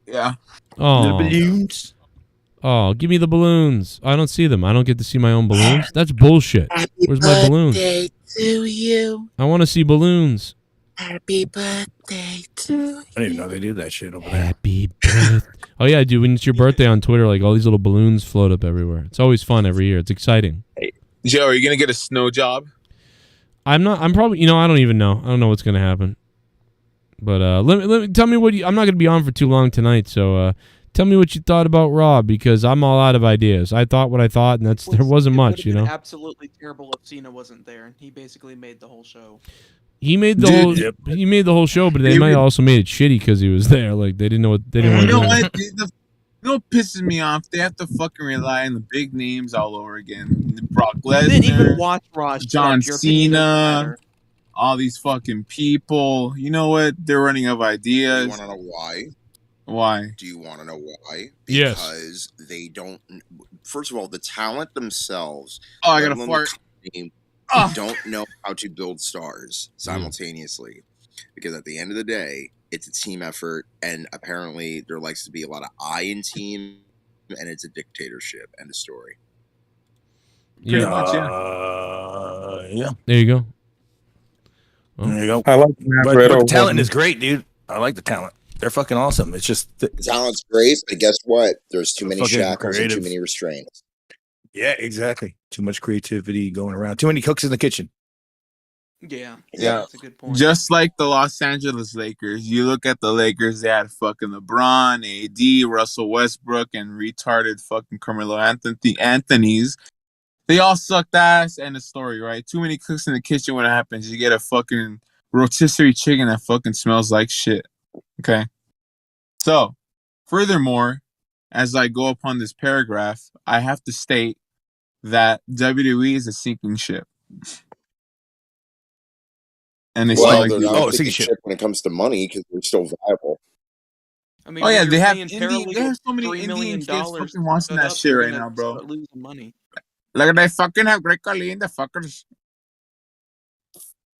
Yeah. Oh. Little balloons. Oh, give me the balloons. I don't see them. I don't get to see my own balloons. That's bullshit. Where's my balloons? Happy birthday to you. I want to see balloons. Happy birthday to you. I didn't even know they do that shit over there. Happy birthday. Oh, yeah, dude. When it's your birthday on Twitter, like all these little balloons float up everywhere. It's always fun every year. It's exciting. Hey, Joe, are you going to get a snow job? I'm probably, I don't even know. I don't know what's going to happen. But let me tell me what I'm not going to be on for too long tonight, so tell me what you thought about Raw, because I'm all out of ideas. I thought what I thought, and there wasn't much, Absolutely terrible if Cena wasn't there. He basically made the whole show. He made the whole show, but they might have also made it shitty because he was there. Like they didn't know what they didn't want to do. You know what pisses me off? They have to fucking rely on the big names all over again. Brock Lesnar, You didn't even watch Raw. John Cena, all these fucking people. You know what? They're running out of ideas. You want to know why? Why? Do you want to know why? Yes. Because they don't. First of all, the talent themselves. Oh, I got a fart. Don't know how to build stars simultaneously, because at the end of the day, it's a team effort, and apparently there likes to be a lot of I in team, and it's a dictatorship. End of story. Yeah. Yeah. There you go. There you go. I like but the talent is great, dude. I like the talent. They're fucking awesome. It's just The talent's great, but guess what? There's too many fucking shackles and too creative. many restraints. Yeah, exactly. Too much creativity going around. Too many cooks in the kitchen. Yeah, Yeah, that's a good point. just like the Los Angeles Lakers. You look at the Lakers, they had fucking LeBron, AD, Russell Westbrook, and retarded fucking Carmelo Anthony's. They all sucked ass, end of story, right? Too many cooks in the kitchen. What happens? You get a fucking rotisserie chicken that fucking smells like shit. Okay? So, furthermore, as I go upon this paragraph, I have to state that WWE is a sinking ship. And they Well, still they're like not a sinking ship when it comes to money because they're still viable. I mean, oh yeah, when they you're have paying Indian. They have so many $3 Indian million kids fucking to watching set that up, shit you're right gonna now, bro. start losing money. Like they fucking have Great Khali and the fuckers.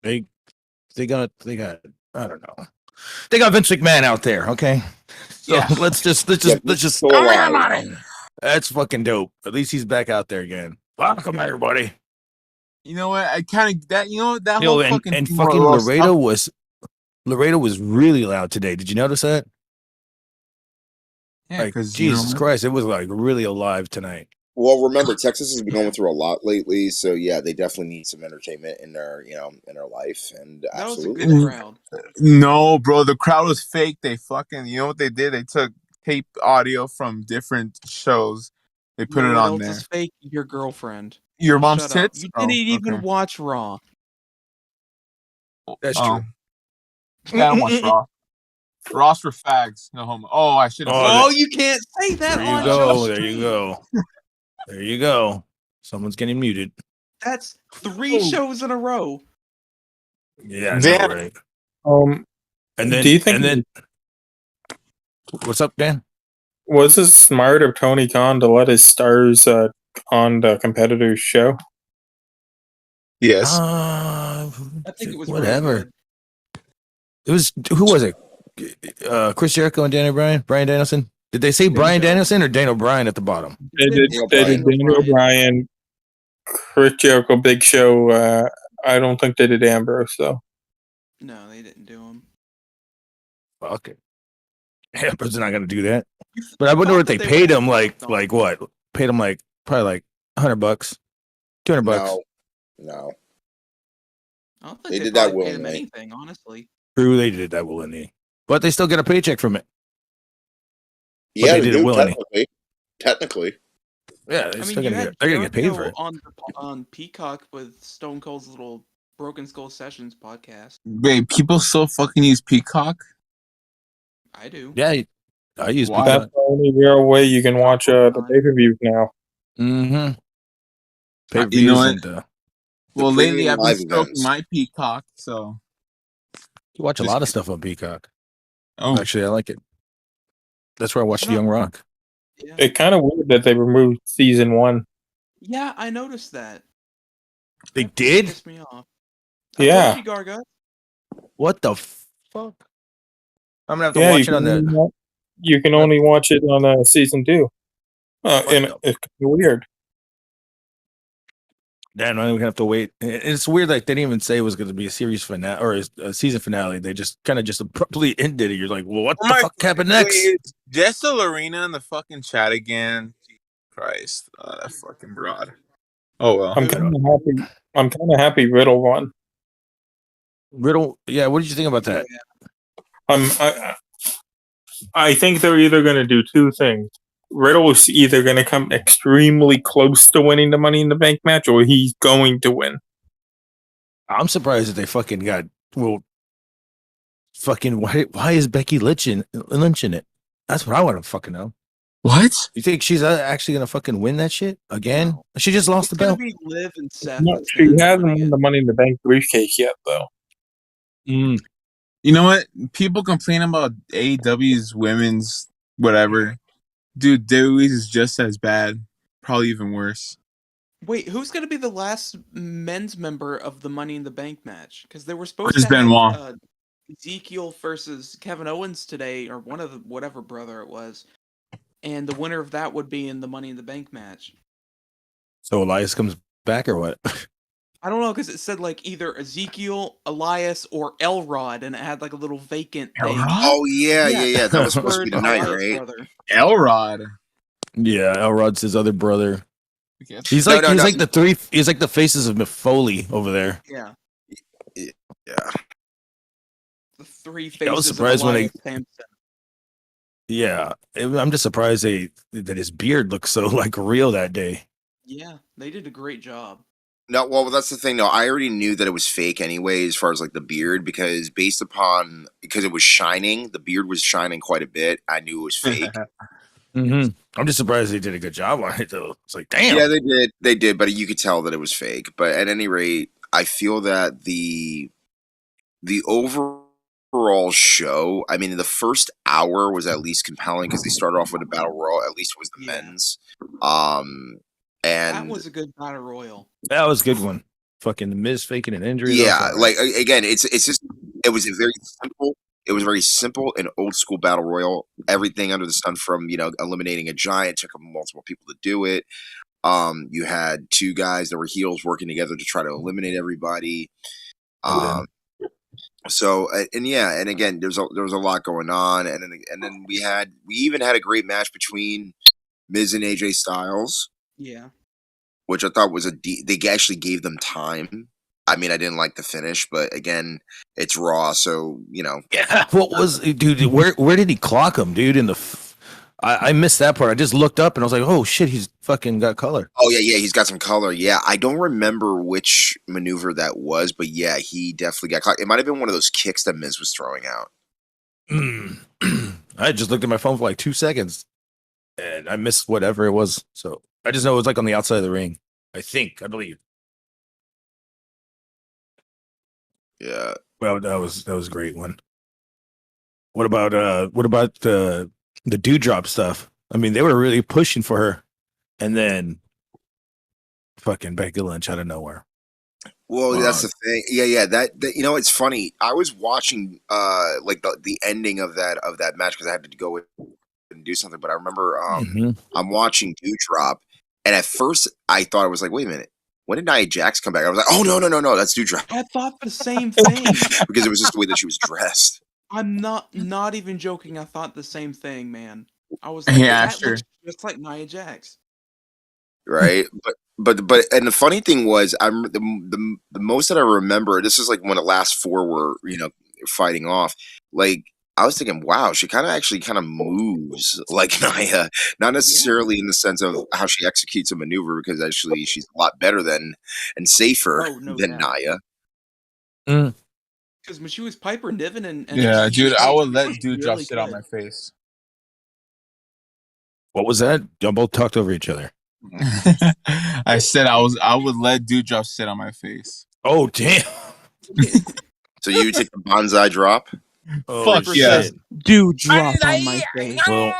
They got I don't know. They got Vince McMahon out there, okay? So Yeah. let's just still alive. That's fucking dope. At least he's back out there again. Welcome everybody. You know what? I kind of that. You know what? That whole and fucking thing fucking was Laredo was really loud today. Did you notice that? Yeah, Like, 'cause, Jesus you know, Christ, it was like really alive tonight. Well, remember, Texas has been going through a lot lately, so yeah, they definitely need some entertainment in their, in their life, and That was a absolutely. good crowd. No, bro, the crowd was fake. They fucking, you know what they did? They took tape audio from different shows. They put You it know what on else there. is fake? Your girlfriend. Your Oh, mom's shut up. tits? You Oh, didn't even okay. watch Raw. That's Oh. true. Yeah, I watched Raw. Ross for fags. No homo. Oh, I should have. Oh, you can't say that There you on go. Joe There you Street. go. There you go. Someone's getting muted. That's 3 shows in a row. Yeah, I know, Dan, right? And then, do you think and then, what's up, Dan? was it smart of Tony Khan to let his stars on the competitor's show? Yes. I think it was really whatever. good. It was who was it? Chris Jericho and Daniel Bryan. Brian Danielson. Did they say Brian Danielson or Daniel Bryan at the bottom? They did Daniel Bryan, Chris Jericho, Big Show. I don't think they did Ambrose though. No, they didn't do them. Fuck it. Ambrose not gonna do that. But I wonder what they paid him. Like what? Paid him like probably like $100, $200. No. I don't think They they did that probably paid him willingly. anything, honestly. True, they did that willingly, but they still get a paycheck from it. But Yeah, they they did it do, willingly. technically. Yeah, they're I mean, still you gonna had they're gonna get paid for Jericho it. on Peacock with Stone Cold's little Broken Skull Sessions podcast. Babe, people still fucking use Peacock? I do. Yeah, I use Why? That's the only real way you can watch the pay-per-views now. Mm-hmm. You know what? And, Well, lately premium I've been live stroking events. my Peacock, so you watch a lot of stuff on Peacock. Oh, actually, I like it. That's where I watched Young Rock. Yeah. It's kind of weird that they removed season 1. Yeah, I noticed that. They did? Pissed me off. Yeah. I told you, Garga. What the fuck? I'm gonna have to watch it on the. You can only watch it on season 2. And it's kind of weird. Damn, I'm gonna have to wait. It's weird, like they didn't even say it was gonna be a series finale or a season finale. They just kind of just abruptly ended it. You're like, well, what the fuck happened next? Jessa Lorena in the fucking chat again. Christ, that fucking broad. Oh well. I'm kind of happy. I'm kind of happy Riddle won. Riddle, yeah. What did you think about that? I think they're either going to do two things. Riddle is either going to come extremely close to winning the Money in the Bank match, or he's going to win. I'm surprised that they fucking got fucking why is Becky Lynch in it? That's what I want to fucking know. What? You think she's actually gonna fucking win that shit again? No. She just lost the belt. Be Liv and Seth. No, she hasn't won the Money in the Bank briefcase yet, though. You know what? People complain about AEW's women's whatever. Dude, DWE's is just as bad. Probably even worse. Wait, who's going to be the last men's member of the Money in the Bank match? Because they were supposed Chris to Benoit. have Ezekiel versus Kevin Owens today, or one of the whatever brother it was. And the winner of that would be in the Money in the Bank match. So Elias comes back or what? I don't know, because it said like either Ezekiel, Elias, or Elrod, and it had like a little vacant thing. Oh, yeah. That was supposed to be tonight, right? Brother. Elrod. Yeah, Elrod's his other brother. He's like the faces of Foley over there. Yeah. Yeah. The three faces I was surprised of Elias when Sampson. Yeah, I'm just surprised that his beard looked so like real that day. Yeah, they did a great job. No, well, that's the thing. No, I already knew that it was fake anyway, as far as like the beard, because it was shining, the beard was shining quite a bit. I knew it was fake. I'm just surprised they did a good job on it, though. It's like, damn. Yeah, they did, but you could tell that it was fake. But at any rate, I feel that the overall show, I mean, the first hour was at least compelling because they started off with a battle royal. At least it was the men's. And that was a good battle royal. That was a good one. Fucking the Miz faking an injury. Yeah, like again, it was very simple and old school battle royal. Everything under the sun, from eliminating a giant, took multiple people to do it. You had two guys that were heels working together to try to eliminate everybody. So and again, there was a lot going on, and then we even had a great match between Miz and AJ Styles. Yeah. Which I thought was they actually gave them time. I mean, I didn't like the finish, but again, it's Raw, so Yeah. What was, dude? Where did he clock him, dude? I missed that part. I just looked up and I was like, oh shit, he's fucking got color. Oh yeah, he's got some color. Yeah, I don't remember which maneuver that was, but yeah, he definitely got clocked. It might have been one of those kicks that Miz was throwing out. I just looked at my phone for like 2 seconds, and I missed whatever it was. So I just know it was like on the outside of the ring. I believe. Yeah. Well, that was a great one. What about the Dewdrop stuff? I mean, they were really pushing for her, and then fucking Becky Lynch out of nowhere. Well, that's the thing. Yeah. That it's funny. I was watching like the ending of that match because I had to go and do something. But I remember I'm watching Dewdrop. And at first, I thought it was like, wait a minute, when did Nia Jax come back? I was like, oh, no, that's Dewdrop. I thought the same thing. Because it was just the way that she was dressed. I'm not even joking. I thought the same thing, man. I was like, that looks just like Nia Jax. Right? But and the funny thing was, the most that I remember, this is like when the last four were, fighting off, like, I was thinking, wow, she kind of moves like Nia, not necessarily in the sense of how she executes a maneuver, because actually she's a lot better than and safer than Nia. Because when she was Piper Niven and yeah, dude, I would let Dewdrop sit on my face. What was that? Y'all both talked over each other. I said I would let Dewdrop sit on my face. Oh damn! So you take the bonsai drop? Oh, Fuck yeah. shit. Dew drop on my face. Well,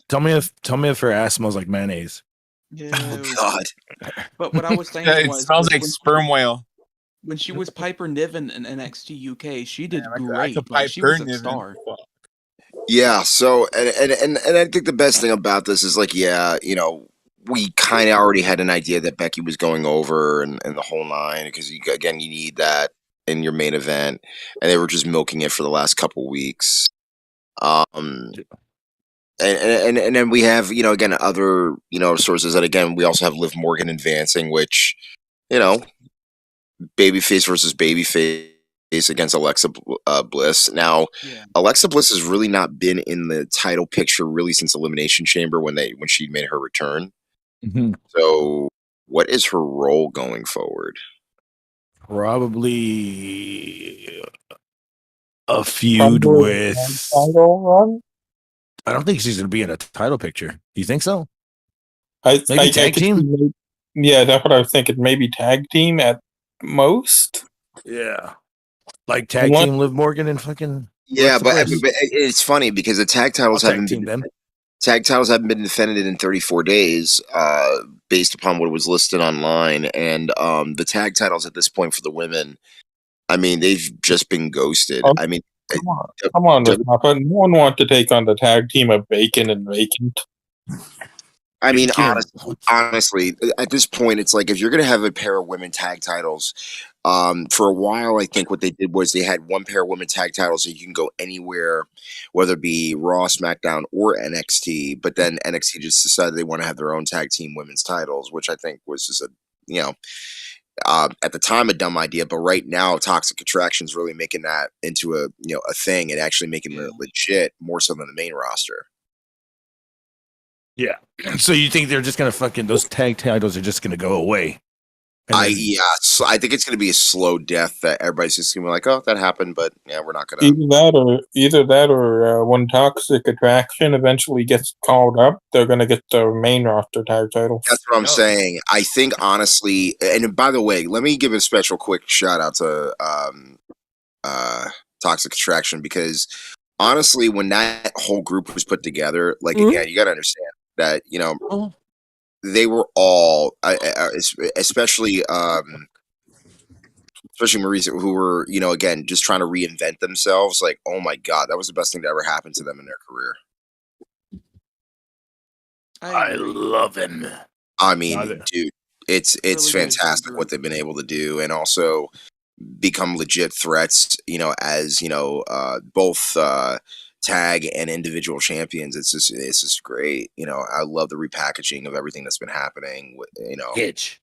tell me if her ass smells like mayonnaise. Oh God. But what I was saying Yeah, it was, smells like sperm whale. when she was Piper Niven in NXT UK, she did I great. could Like pipe she her was a Niven. star. Yeah, so and I think the best thing about this is like, yeah, you know, we kind of already had an idea that Becky was going over and the whole nine because again, you need that in your main event, and they were just milking it for the last couple weeks. And then we have, you know, again, other, you know, sources that again we also have Liv Morgan advancing, which, you know, babyface versus babyface against Alexa Bliss. Now, Alexa Bliss has really not been in the title picture really since Elimination Chamber when she made her return. So, what is her role going forward? Probably a feud with. Title run? I don't think she's going to be in a title picture. Do you think so? Maybe Maybe tag team? Yeah, that's what I was thinking. Maybe tag team at most. Yeah. Like tag team Liv Morgan and fucking. Yeah, but it's funny because the tag titles haven't been defended in 34 days, based upon what was listed online, and the tag titles at this point for the women, I mean, they've just been ghosted. I mean, Come on, Papa. No one wants to take on the tag team of Bacon and Vacant. I mean, honestly, at this point, it's like if you're going to have a pair of women tag titles, for a while, I think what they did was they had one pair of women tag titles so you can go anywhere, whether it be Raw, SmackDown, or NXT. But then NXT just decided they want to have their own tag team women's titles, which I think was just at the time a dumb idea. But right now, Toxic Attraction is really making that into a thing and actually making it legit more so than the main roster. Yeah. So you think they're just going to those tag titles are just going to go away? So I think it's going to be a slow death that everybody's just going to be like, oh, that happened, but yeah, we're not going to. Either that or when Toxic Attraction eventually gets called up, they're going to get the main roster tag titles. That's what I'm saying. I think honestly, and by the way, let me give a special quick shout out to Toxic Attraction because honestly, when that whole group was put together, like again, you got to understand that they were all, especially Marisa, who were again just trying to reinvent themselves. Like, oh my god, that was the best thing that ever happened to them in their career. I love him. I mean, dude, it's really fantastic what they've been able to do, and also become legit threats. As both tag and individual champions. It's just great. I love the repackaging of everything that's been happening. Hitch.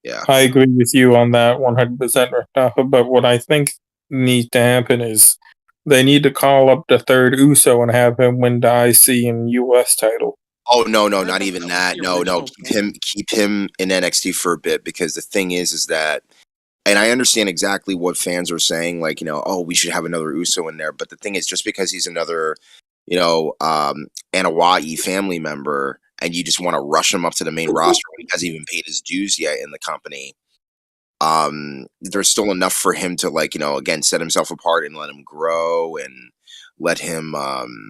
Yeah, I agree with you on that 100%, Rafa. But what I think needs to happen is they need to call up the third Uso and have him win the IC and US title. Oh no, not even that. No, keep him in NXT for a bit because the thing is that, and I understand exactly what fans are saying, like, oh, we should have another Uso in there. But the thing is, just because he's another, Anawai family member, and you just want to rush him up to the main roster when he hasn't even paid his dues yet in the company, there's still enough for him to, again, set himself apart and let him grow and let him.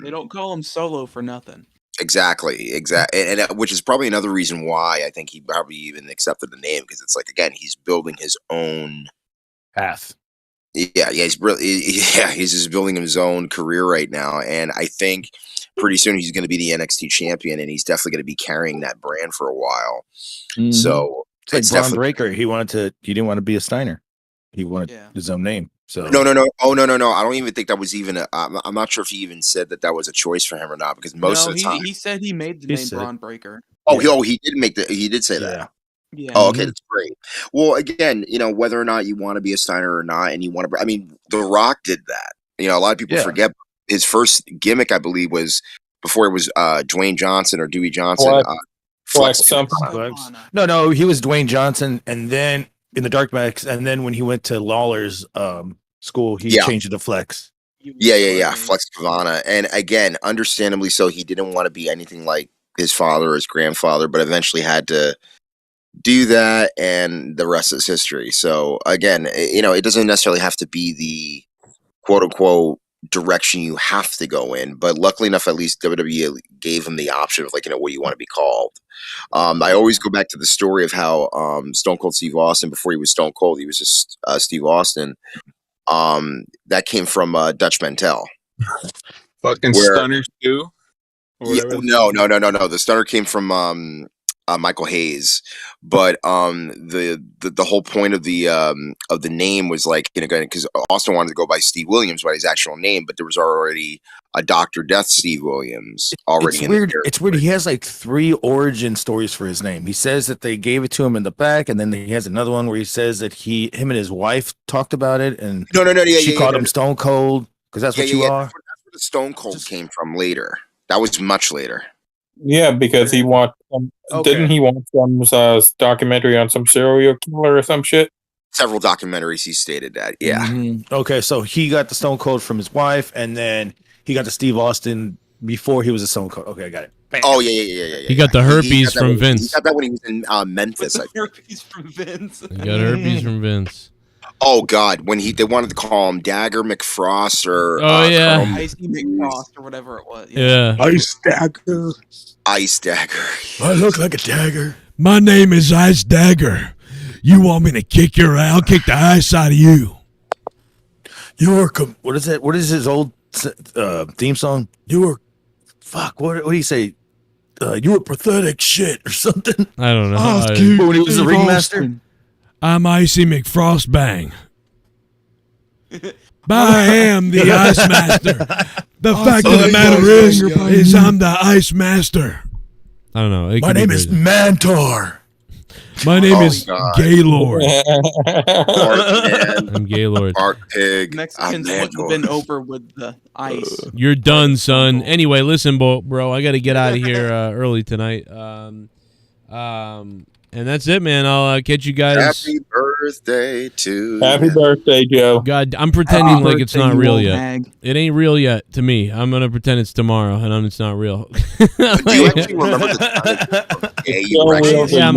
They don't call him Solo for nothing. Exactly, and which is probably another reason why I think he probably even accepted the name, because it's like, again, he's building his own path. Yeah, he's just building his own career right now, and I think pretty soon he's going to be the NXT champion, and he's definitely going to be carrying that brand for a while. Mm-hmm. So it's like Braun Breaker. He didn't want to be a Steiner. He wanted his own name. So no. Oh no. I don't even think that was even. I'm not sure if he even said that was a choice for him or not, because most of the time he said he made the name Braun Breaker. Oh, he did say that. Yeah. Oh, okay, that's great. Well, again, whether or not you want to be a Steiner or not, and you want to, I mean, The Rock did that. A lot of people forget his first gimmick, I believe, was before it was Dwayne Johnson or Dewey Johnson. Flex. No, he was Dwayne Johnson, and then in the Dark Max, and then when he went to Lawler's school, he changed it to Flex. Yeah. Flex Kavana. And again, understandably so, he didn't want to be anything like his father or his grandfather, but eventually had to do that, and the rest is history. So again, it doesn't necessarily have to be the quote unquote direction you have to go in. But luckily enough, at least WWE gave him the option of, like, you know, what do you want to be called? I always go back to the story of how Stone Cold Steve Austin, before he was Stone Cold, he was just Steve Austin. That came from Dutch Mantel. Fucking Stunner too. Yeah, no. The Stunner came from Michael Hayes, but the whole point of the name was, like, you know, because Austin wanted to go by Steve Williams by his actual name, but there was already a Dr. Death Steve Williams already. It's weird. It's weird. He has like 3 origin stories for his name. He says that they gave it to him in the back, and then he has another one where he says that him and his wife talked about it, and she called him Stone Cold because that's what you are. That's where the Stone Cold came from later. That was much later. Yeah, because he wants didn't he want some documentary on some serial killer or some shit? Several documentaries he stated that. Yeah. Mm-hmm. Okay, so he got the Stone Cold from his wife, and then he got the Steve Austin before he was a Stone Cold. Okay, I got it. Bam. Oh yeah. He got the herpes from Vince. He got that when he was in Memphis. Herpes from Vince. He got herpes from Vince. Oh God, when they wanted to call him Dagger McFrost or Icy McFrost or whatever it was. Yeah. Ice Dagger. Ice Dagger. I look like a dagger. My name is Ice Dagger. You want me to kick your ass? I'll kick the ice out of you. You were what is it? What is his old theme song? You were what do you say? You were pathetic shit or something. I don't know. When he was the ringmaster. I'm Icy McFrostbang. But I am the Ice Master. The fact of the matter is I'm the Ice Master. I don't know. My name is Mantor. My name is Gaylord. I'm Gaylord. Art Pig. Mexicans wouldn't have been over with the ice. You're done, son. Anyway, listen, bro. I got to get out of here early tonight. And that's it, man. I'll catch you guys. Happy birthday to Happy birthday, Joe. God, I'm pretending like it's not real yet. It ain't real yet to me. I'm going to pretend it's tomorrow, and it's not real. Do you actually remember the time? Yeah,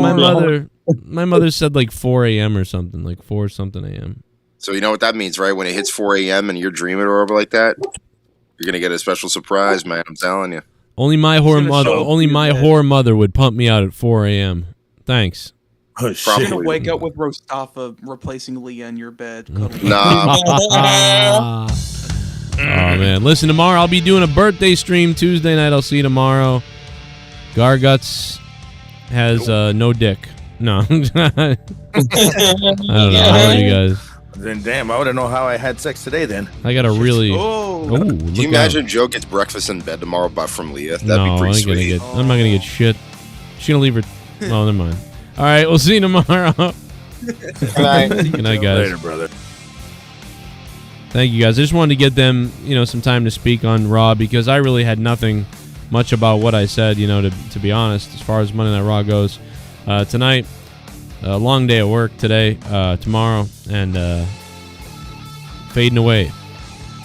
my mother said like 4 a.m. or something, like 4 something a.m. So you know what that means, right? When it hits 4 a.m. and you're dreaming or whatever like that, you're going to get a special surprise, man. I'm telling you. Only my whore mother would pump me out at 4 a.m. Thanks. You're gonna wake up with Rostafa replacing Leah in your bed. Nah. Oh man, listen, tomorrow I'll be doing a birthday stream Tuesday night. I'll see you tomorrow. Garguts has no dick. No. I don't know. How are you guys? Then damn, I wouldn't know how I had sex today. Then I got a really. Can you imagine Joe gets breakfast in bed tomorrow, but from Leah? That'd be pretty sweet. I'm not gonna get shit. She's gonna leave her. Oh, never mind. All right, we'll see you tomorrow. Good night. Good night, guys. Later, brother. Thank you, guys. I just wanted to get them, some time to speak on Raw because I really had nothing much about what I said, to be honest, as far as Monday Night Raw goes. Tonight, a long day at work today, tomorrow, and fading away.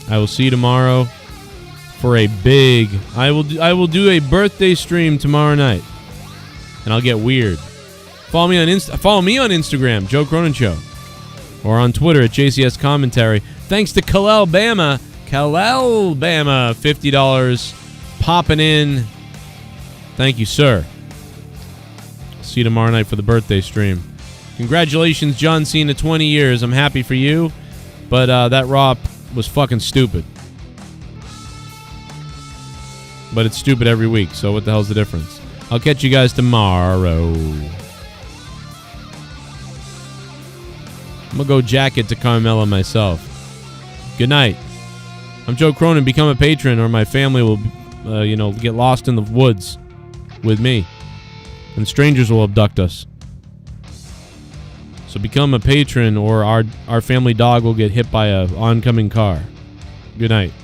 I will see you tomorrow for a big. I will do a birthday stream tomorrow night, and I'll get weird. Follow me on Instagram, Joe Cronin Show, or on Twitter at JCS Commentary. Thanks to Kalel Bama, $50 popping in. Thank you, sir. See you tomorrow night for the birthday stream. Congratulations, John Cena, 20 years. I'm happy for you, but that Raw was fucking stupid. But it's stupid every week, so what the hell's the difference? I'll catch you guys tomorrow. I'm going to go jacket to Carmella myself. Good night. I'm Joe Cronin. Become a patron or my family will, get lost in the woods with me. And strangers will abduct us. So become a patron or our family dog will get hit by a oncoming car. Good night.